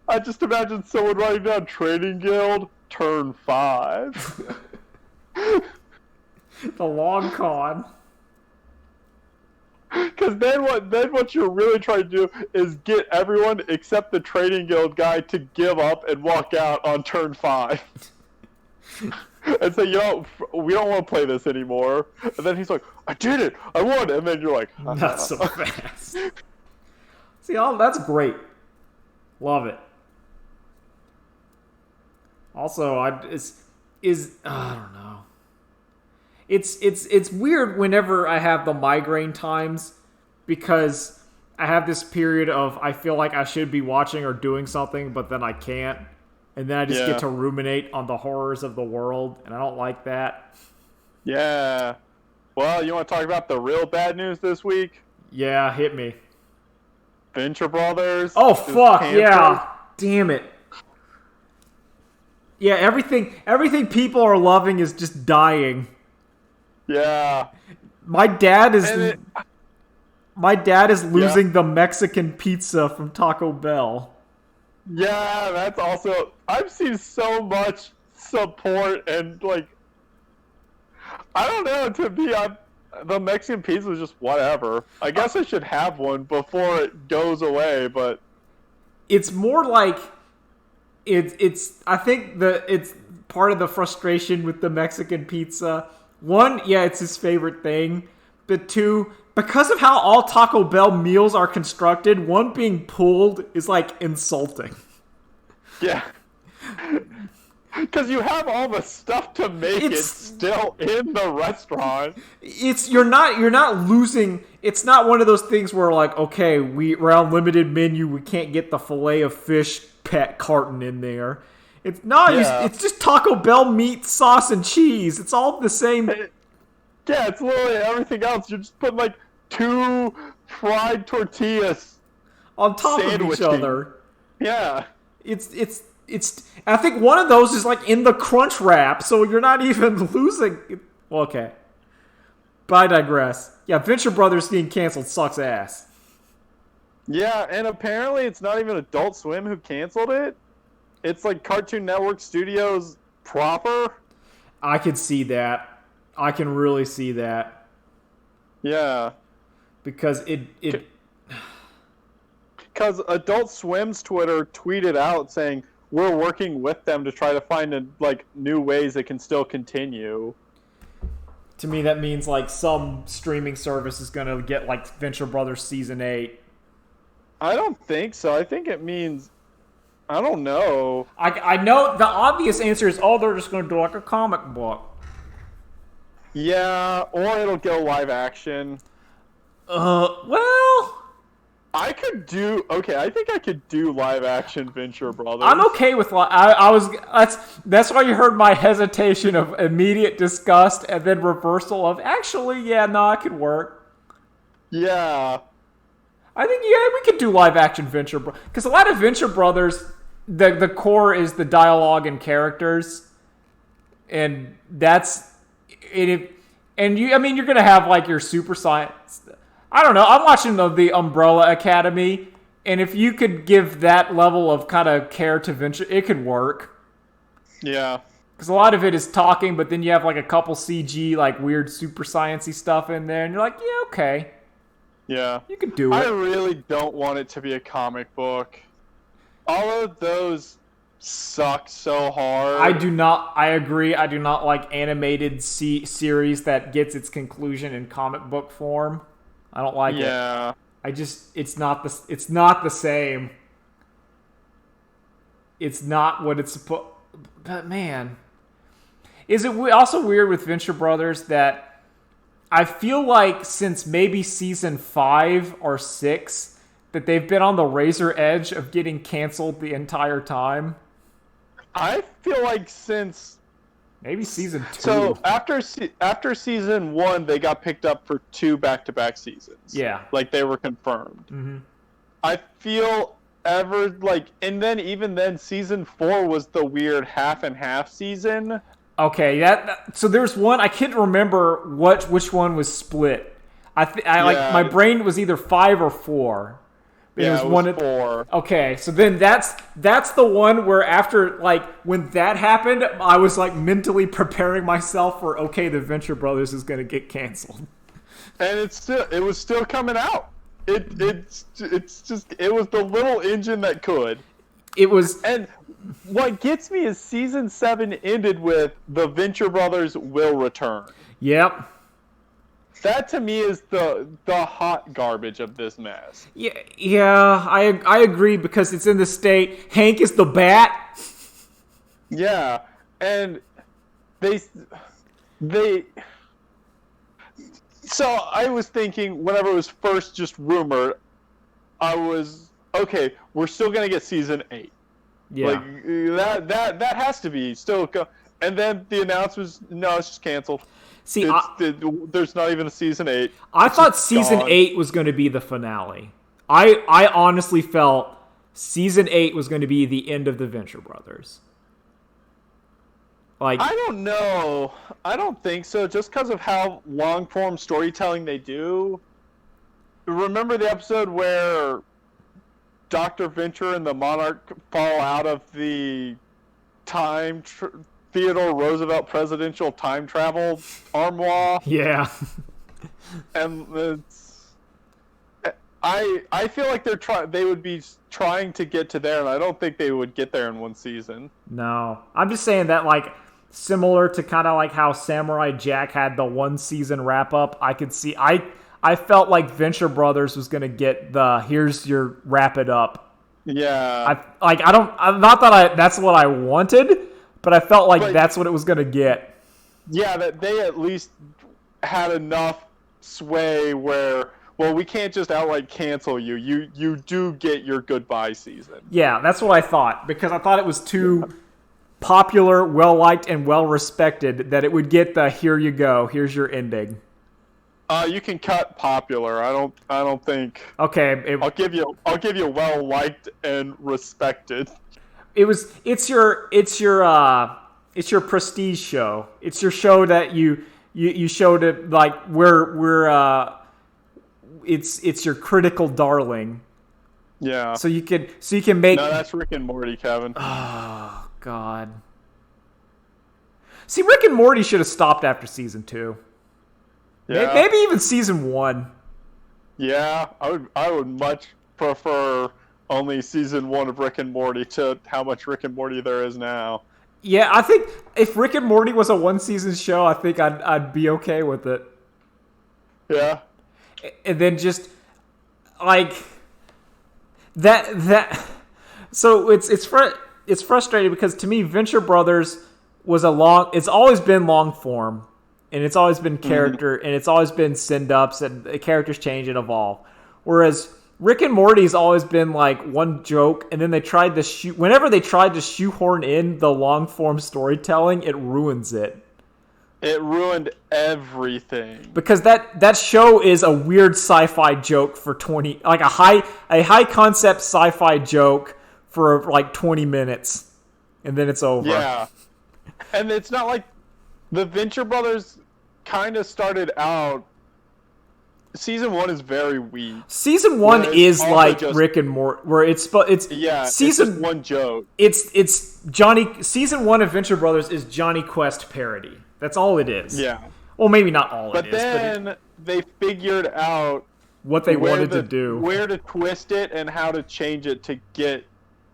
I just imagine someone writing down Trading Guild turn 5. The long con. Because then what you're really trying to do is get everyone except the Trading Guild guy to give up and walk out on turn 5. And say, we don't want to play this anymore. And then he's like, I did it! I won! And then you're like, not so fast. See, that's great. Love it. Also, I don't know. It's weird whenever I have the migraine times because I have this period of I feel like I should be watching or doing something, but then I can't. And then I just get to ruminate on the horrors of the world, and I don't like that. Yeah. Well, you want to talk about the real bad news this week? Yeah, hit me. Venture Brothers. Oh, fuck, yeah. Damn it. Yeah, everything people are loving is just dying. Yeah. My dad is losing the Mexican pizza from Taco Bell. Yeah, that's also... I've seen so much support and, like... I don't know, to me, the Mexican pizza is just whatever. I guess I should have one before it goes away, but... It's more like... It's I think it's part of the frustration with the Mexican pizza. One, yeah, it's his favorite thing. But two, because of how all Taco Bell meals are constructed, one being pulled is like insulting. Yeah. Because you have all the stuff to make it still in the restaurant. You're not losing. It's not one of those things where like, okay, we're on limited menu, we can't get the fillet of fish pet carton in there. It's just Taco Bell meat, sauce, and cheese. It's all the same. Yeah, it's literally everything else. You're just putting like 2 fried tortillas on top of each other. Yeah. It's I think one of those is like in the crunch wrap, so you're not even losing. Well, okay. But I digress. Yeah, Venture Brothers being canceled sucks ass. Yeah, and apparently it's not even Adult Swim who canceled it. It's like Cartoon Network Studios proper. I could see that. I can really see that. Yeah. Because Because Adult Swim's Twitter tweeted out saying, we're working with them to try to find new ways it can still continue. To me, that means like some streaming service is going to get like Venture Brothers Season 8. I don't think so. I think it means I don't know. I know the obvious answer is, oh, they're just going to do like a comic book. Yeah, or it'll go live action. Well, I think I could do live action Venture Brothers. I'm okay with that's why you heard my hesitation of immediate disgust and then reversal of actually, yeah, no, it could work. Yeah. I think, yeah, we could do live action Venture Brothers. Because a lot of Venture Brothers, the core is the dialogue and characters. And that's it. And you're going to have like your super science. I don't know. I'm watching the Umbrella Academy. And if you could give that level of kind of care to Venture, it could work. Yeah. Because a lot of it is talking, but then you have like a couple CG, like weird super sciencey stuff in there. And you're like, yeah, okay. Yeah. You can do it. I really don't want it to be a comic book. All of those suck so hard. I agree. I do not like animated series that gets its conclusion in comic book form. I don't like it. Yeah. It's not the same. It's not what it's supposed. But man, is it also weird with Venture Brothers that I feel like since maybe season 5 or 6 that they've been on the razor edge of getting canceled the entire time? I feel like since maybe season 2. So after season 1, they got picked up for 2 back-to-back seasons. Yeah, like they were confirmed. Mm-hmm. I feel and then even then, season 4 was the weird half and half season. Okay, so there's one I can't remember which one was split. My brain was either 5 or 4. It was 4. Okay, so then that's the one where after when that happened, I was mentally preparing myself for the Venture Brothers is going to get canceled. And it was still coming out. It was the little engine that could. It was. And what gets me is season 7 ended with the Venture Brothers will return. Yep. That to me is the hot garbage of this mess. Yeah, I agree because it's in the state. Hank is the bat. Yeah, and they. So I was thinking whenever it was first just rumored, I was okay. We're still gonna get season 8. Yeah, that has to be still. And then the announcement was no, it's just canceled. See, there's not even a season 8. I thought season 8 was going to be the finale. I honestly felt season 8 was going to be the end of the Venture Brothers. I don't know. I don't think so. Just because of how long form storytelling they do. Remember the episode where Dr. Venture and the Monarch fall out of the Theodore Roosevelt presidential time travel armoire? Yeah. And I feel like they would be trying to get to there, and I don't think they would get there in one season. No. I'm just saying that similar to kind of how Samurai Jack had the 1 season wrap up, I could see I felt like Venture Brothers was going to get here's your wrap it up. Yeah. That's what I wanted, but I felt like that's what it was going to get. Yeah, that they at least had enough sway where, well, we can't just outright cancel you. You do get your goodbye season. Yeah, that's what I thought, because I thought it was too popular, well-liked, and well-respected that it would get the here you go, here's your ending. You can cut popular. I don't think. Okay. I'll give you well-liked and respected. It's your prestige show. It's your show that you showed it it's your critical darling. Yeah. So you can make. No, that's Rick and Morty, Kevin. Oh God. See, Rick and Morty should have stopped after season 2. Yeah. Maybe even season 1. Yeah, I would much prefer only season 1 of Rick and Morty to how much Rick and Morty there is now. Yeah, I think if Rick and Morty was a 1-season show, I think I'd be okay with it. Yeah. And then just that So it's frustrating because to me, Venture Brothers it's always been long form, and it's always been character, and it's always been send ups, and the characters change and evolve. Whereas Rick and Morty's always been like one joke, and then whenever they tried to shoehorn in the long form storytelling, it ruins it. It ruined everything. Because that show is a weird sci-fi joke for 20, like a high concept sci-fi joke for like 20 minutes, and then it's over. Yeah. And it's not like the Venture Brothers kind of started out. Season 1 is very weak. Season 1 is like Rick and Morty, where it's yeah, season, it's just one joke. It's Johnny. Season 1 of Venture Brothers is Johnny Quest parody. That's all it is. Yeah. Well, maybe not all but it is. Then they figured out what they wanted to do, where to twist it, and how to change it to get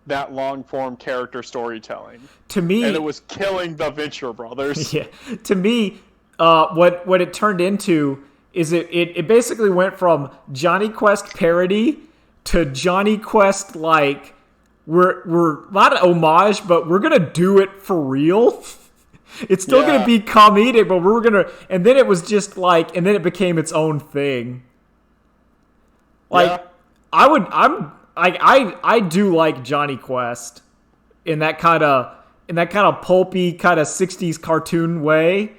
that long-form character storytelling. To me, and it was killing the Venture Brothers. Yeah. To me, what it turned into is it basically went from Johnny Quest parody to Johnny Quest like we're not an homage, but we're gonna do it for real. It's still gonna be comedic, but we're gonna, and then it was just like, and then it became its own thing. Like I do like Johnny Quest in that kind of pulpy kind of 60s cartoon way.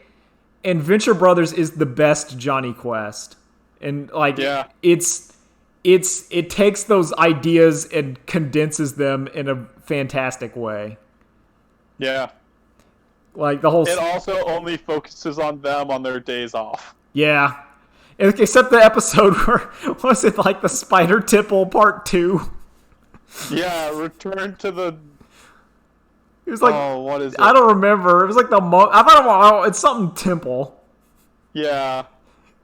And Venture Brothers is the best Johnny Quest. And like it takes those ideas and condenses them in a fantastic way. Yeah. Like the whole it also only focuses on them on their days off. Yeah. Except the episode where was it like the Spider Tipple Part 2? Yeah, Return to the It was like, what is it? I don't remember. It was like I thought it's something temple. Yeah.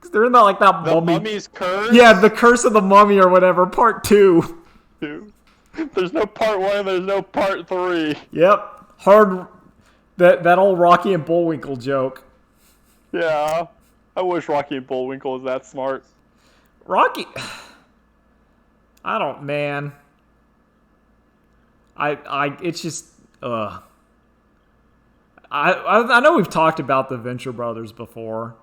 Cause they're in that the mummy. Mummy's Curse? Yeah, the Curse of the Mummy or whatever, Part 2. There's no Part 1, there's no Part 3. Yep. Hard, that old Rocky and Bullwinkle joke. Yeah. I wish Rocky and Bullwinkle was that smart. Rocky... man. It's just... I know we've talked about the Venture Brothers before,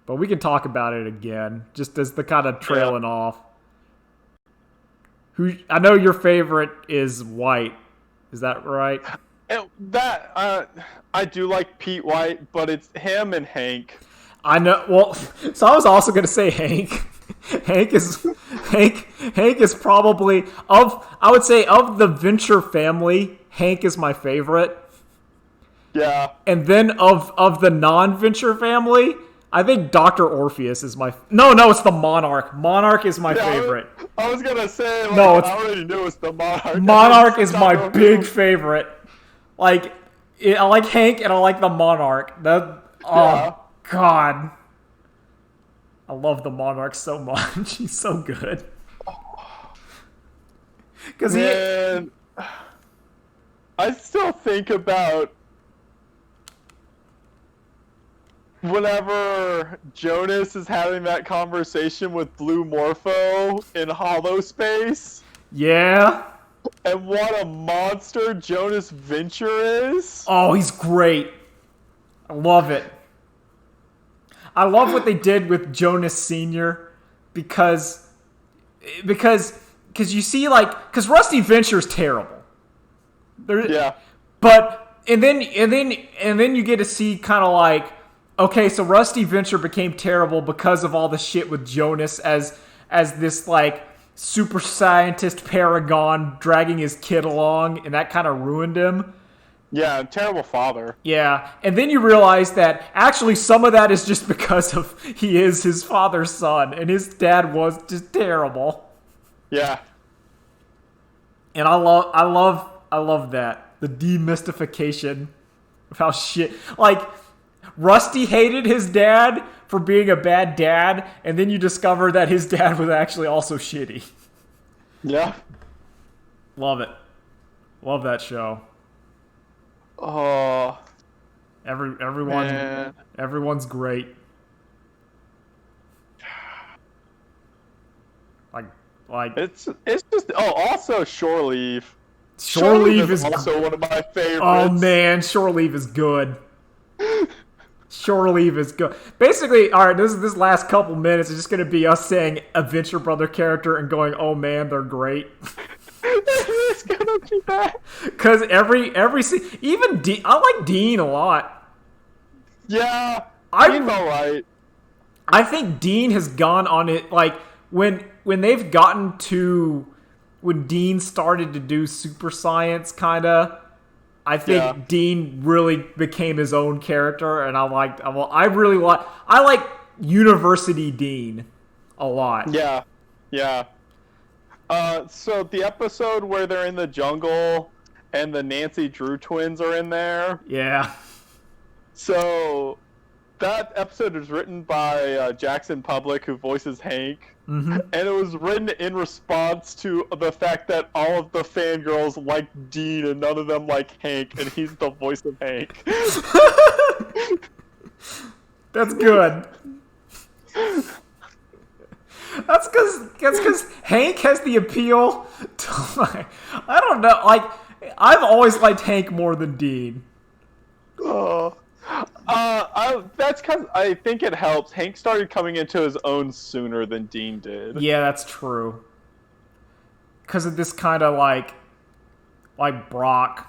but we can talk about it again, just as the kind of trailing off. I know your favorite is White. Is that right? I do like Pete White, but it's him and Hank. I know. Well, so I was also going to say Hank. Hank is probably I would say of the Venture family, Hank is my favorite. Yeah. And then of the non-Venture family, I think Dr. Orpheus is my... No, it's the Monarch. Monarch is my favorite. I was going to say, I already knew it's the Monarch. Monarch is my big favorite. Like, I like Hank and I like the Monarch. Oh, God. I love the Monarch so much. He's so good. Because I still think about whenever Jonas is having that conversation with Blue Morpho in Hollow Space. Yeah. And what a monster Jonas Venture is. Oh, he's great. I love it. I love what they did with Jonas Sr. because you see, like, because Rusty Venture's terrible. Yeah. But and then you get to see kind of like, okay, so Rusty Venture became terrible because of all the shit with Jonas as this like super scientist paragon dragging his kid along, and that kind of ruined him. Yeah, terrible father. Yeah, and then you realize that actually some of that is just because of he is his father's son, and his dad was just terrible. Yeah. And I love that. The demystification of how shit... Like, Rusty hated his dad for being a bad dad, and then you discover that his dad was actually also shitty. Yeah. Love it. Love that show. Oh. Everyone's great. Like it's just also Shore Leave. Shore Leave is also one of my favorites. Oh man, Shore Leave is good. Shore Leave is good. Basically, all right, this last couple minutes is just going to be us saying a Venture Brother character and going, "Oh man, they're great." It's gonna be that. Because every scene, even Dean, I like Dean a lot. Yeah, Dean's alright. I think Dean has gone on it, like when they've gotten to when Dean started to do super science, kind of. I think Dean really became his own character, and I like University Dean a lot. Yeah, yeah. So the episode where they're in the jungle and the Nancy Drew twins are in there. Yeah. So that episode is written by Jackson Public, who voices Hank. Mm-hmm. And it was written in response to the fact that all of the fangirls like Dean and none of them like Hank, and he's the voice of Hank. That's good. That's because Hank has the appeal to, like, I don't know, like, I've always liked Hank more than Dean. That's because I think it helps. Hank started coming into his own sooner than Dean did. Yeah, that's true. Because of this kind of like Brock.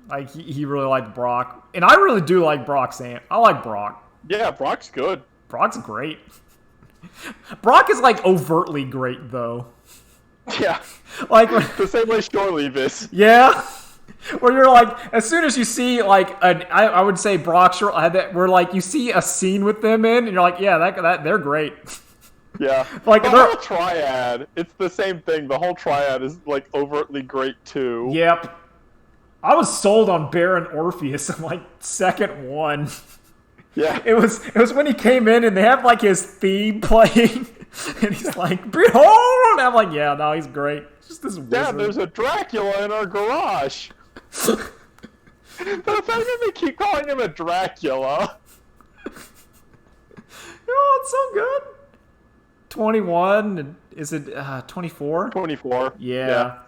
Like, he really liked Brock. And I really do like Brock's aunt. I like Brock. Yeah, Brock's good. Brock's great. Brock is, like, overtly great, though. Yeah. Like, the same way Shore Leave is. Yeah. Where you're like, as soon as you see, like, I would say Brock, where, like, you see a scene with them in, and you're like, yeah, that they're great. Yeah. Like, the whole triad, it's the same thing. The whole triad is, like, overtly great, too. Yep. I was sold on Baron Orpheus in, like, second one. Yeah. It was when he came in and they have, like, his theme playing, and he's like, behold! And I'm like, yeah, no, he's great. Just this wizard. Yeah, there's a Dracula in our garage. The fact that they keep calling him a Dracula. Oh, it's so good. 21, is it 24? 24. Yeah.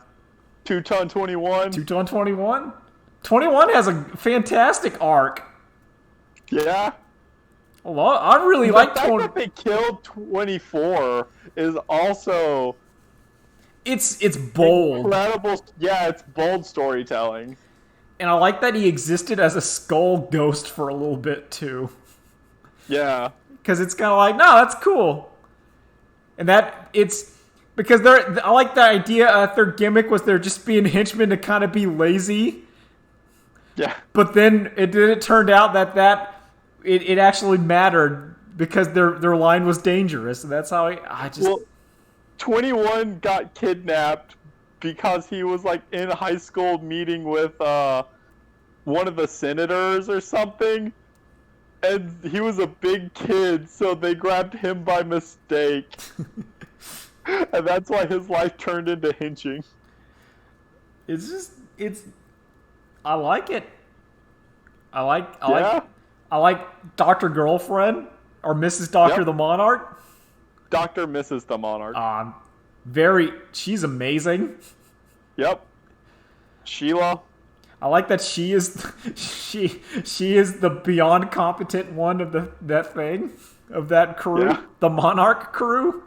2-ton 21. 2-ton 21? 21 has a fantastic arc. Yeah. Well, I really like 20. The fact that they killed 24 is also... It's bold. Incredible. Yeah, it's bold storytelling. And I like that he existed as a skull ghost for a little bit, too. Yeah. Because it's kind of like, no, that's cool. And that, it's... Because I like the idea their gimmick was they're just being henchmen to kind of be lazy. Yeah. But then it turned out that it actually mattered because their line was dangerous. And that's how I just... Well, 21 got kidnapped because he was, like, in high school meeting with one of the senators or something. And he was a big kid, so they grabbed him by mistake. And that's why his life turned into henching. I like it. I like Dr. Girlfriend or Mrs. Dr. The Monarch. Dr. Mrs. the Monarch. She's amazing. Yep. Sheila. I like that she is the beyond competent one of that crew, yeah. The Monarch crew.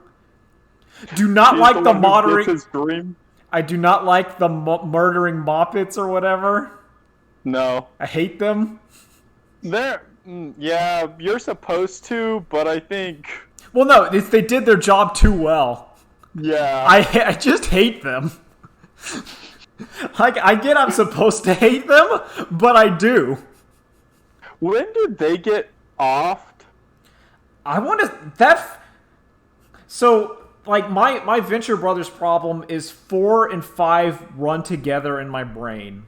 Do not like the murdering. I do not like the murdering Moppets or whatever. No, I hate them. Yeah, you're supposed to, but I think. Well, no, they did their job too well. Yeah, I just hate them. Like, I get I'm supposed to hate them, but I do. When did they get offed? I want to... So, like, my Venture Brothers problem is 4 and 5 run together in my brain.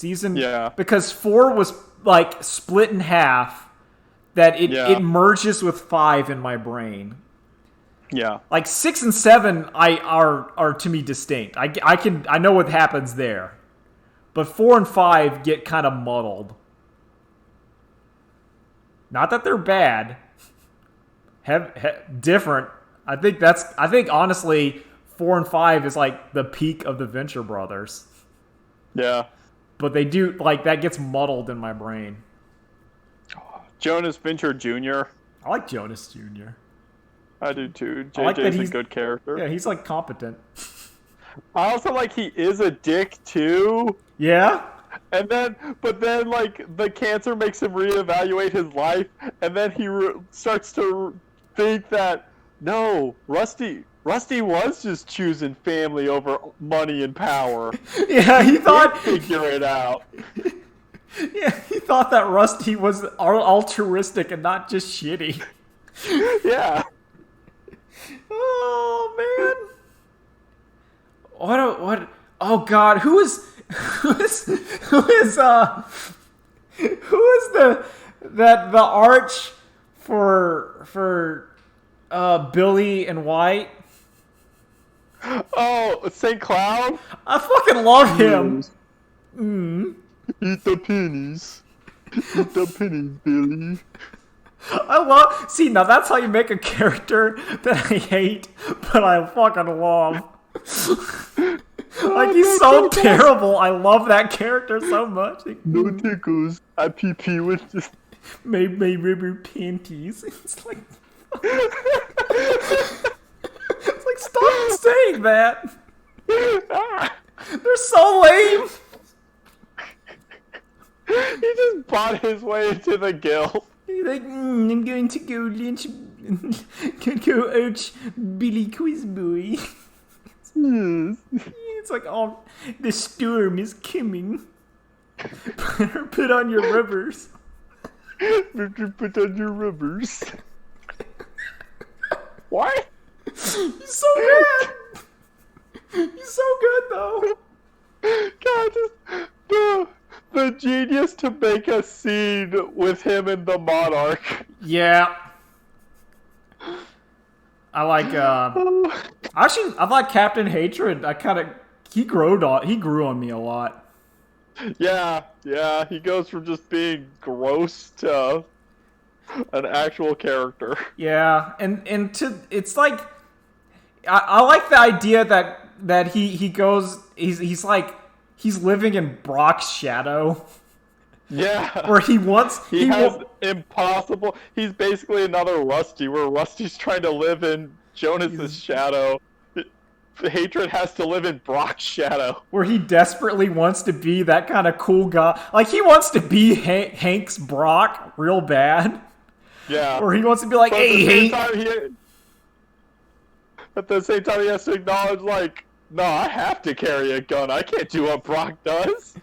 Yeah. Because 4 was, like, split in half, that it merges with 5 in my brain. Yeah. Like 6 and 7 are to me distinct. I know what happens there. But 4 and 5 get kind of muddled. Not that they're bad. Different. I think honestly 4 and 5 is like the peak of the Venture Brothers. Yeah. But they do, like, that gets muddled in my brain. Jonas Venture Jr. I like Jonas Jr. I do too. I like that JJ's a good character. Yeah, he's like competent. I also like he is a dick too. Yeah? But then, like, the cancer makes him reevaluate his life, and then he starts to think that, no, Rusty was just choosing family over money and power. Yeah, he thought... Figure it out. Yeah, he thought that Rusty was altruistic and not just shitty. Yeah. Oh, man. What? Oh, God, who is the arch for Billy and White? Oh, St. Cloud? I fucking love him. Eat the pennies. Eat the pennies, Billy. See, now that's how you make a character that I hate, but I fucking love. Like, he's so terrible. I love that character so much. Like, no tickles. I pee with just... My rubber panties. It's like... It's like, stop saying that. They're so lame. He just bought his way into the guild. He's like, I'm going to go lynch... go ouch Billy Quizboy. Yes. It's like, oh, the storm is coming. Put on your rubbers. Put on your rubbers. What? He's so good. He's so good, though. God, the genius to make a scene with him and the Monarch. Yeah. I like, actually, I like Captain Hatred. He grew on me a lot. Yeah, he goes from just being gross to an actual character. Yeah, and it's like, I like the idea that he goes, he's like, he's living in Brock's shadow. Yeah. Where he has impossible. He's basically another Rusty, where Rusty's trying to live in Jonas's shadow. Hatred has to live in Brock's shadow. Where he desperately wants to be that kind of cool guy. Like, he wants to be Hank's Brock real bad. Yeah. Or he wants to be like, hey, Hank. At the same time, he has to acknowledge, like, no, I have to carry a gun. I can't do what Brock does.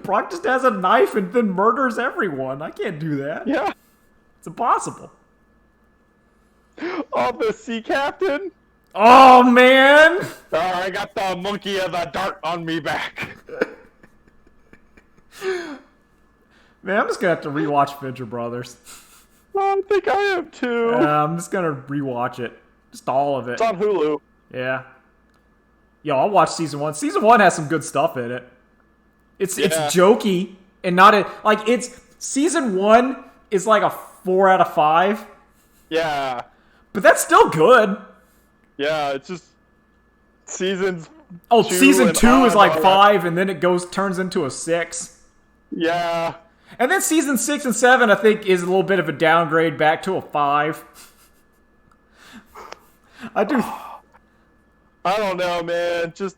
Brock just has a knife and then murders everyone. I can't do that. Yeah. It's impossible. Oh, the sea captain? Oh, man! Oh, I got the monkey of the dart on me back. Man, I'm just gonna have to rewatch Venture Brothers. Oh, I think I am too. I'm just gonna rewatch it. Just all of it. It's on Hulu. Yeah. Yo, I'll watch season 1. Season 1 has some good stuff in it. It's jokey and not it's season 1 is like a 4 out of 5. Yeah. But that's still good. Yeah, it's just seasons. Oh, season 2 is like 5, and then it turns into a 6. Yeah. And then season 6 and 7, I think, is a little bit of a downgrade back to a 5. I don't know, man. Just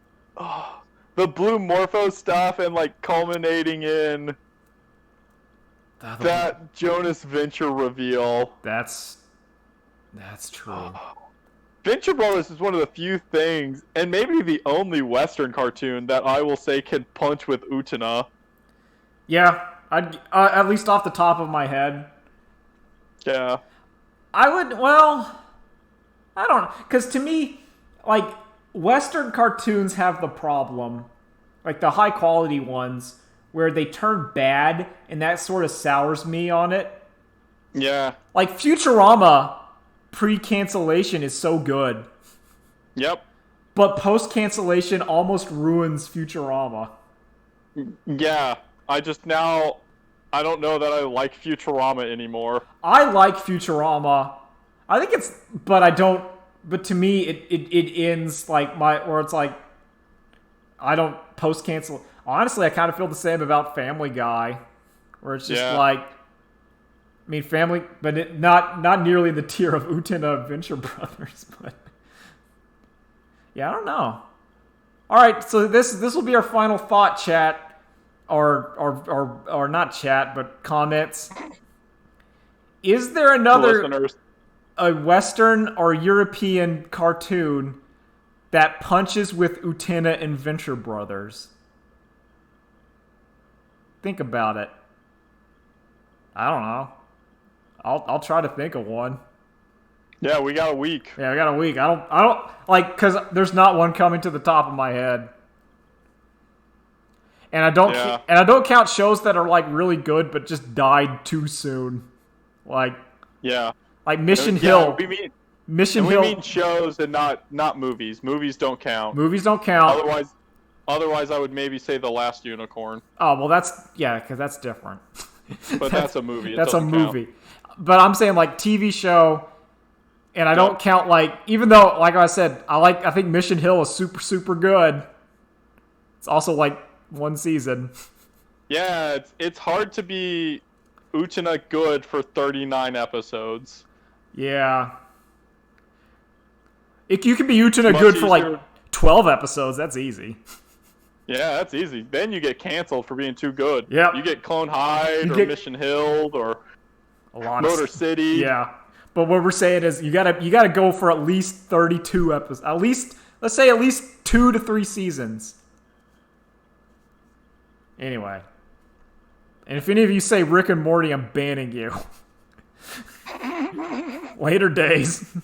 the Blue Morpho stuff and like culminating in that Jonas Venture reveal. That's true. Venture Brothers is one of the few things, and maybe the only Western cartoon that I will say can punch with Utena. Yeah, at least off the top of my head. Yeah. I don't know, because to me, like, Western cartoons have the problem, like the high quality ones, where they turn bad, and that sort of sours me on it. Yeah. Like, Futurama pre-cancellation is so good. Yep. But post-cancellation almost ruins Futurama. Yeah. I don't know that I like Futurama anymore. I like Futurama. I think but I don't but to me, it ends like or it's like, I don't post cancel. Honestly, I kind of feel the same about Family Guy, where it's just like, I mean, Family, but not nearly the tier of Utena Adventure Brothers, but yeah, I don't know. All right, so this will be our final thought, chat, or not chat, but comments. Is there another a Western or European cartoon that punches with Utena and Venture Brothers? Think about it. I don't know. I'll try to think of one. Yeah, we got a week. Yeah, we got a week. I don't like, because there's not one coming to the top of my head. And I don't count shows that are like really good but just died too soon. Like Mission Hill. Mission Hill. We mean shows and not movies. Movies don't count. Movies don't count. Otherwise, I would maybe say The Last Unicorn. Oh, well, because that's different. But that's a movie. That's a movie. But I'm saying like TV show, and I don't count like, even though, like I said, I think Mission Hill is super, super good. It's also like one season. Yeah, it's hard to be Utena good for 39 episodes. Yeah. You can be Utena good for like 12 episodes. That's easy. Yeah, that's easy. Then you get canceled for being too good. Yep. You get Clone High or Mission Hill or Motor City. Yeah. But what we're saying is you gotta go for at least 32 episodes. Let's say at least 2 to 3 seasons. Anyway. And if any of you say Rick and Morty, I'm banning you. Later days.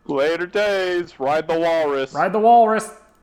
Later days. Ride the walrus. Ride the walrus.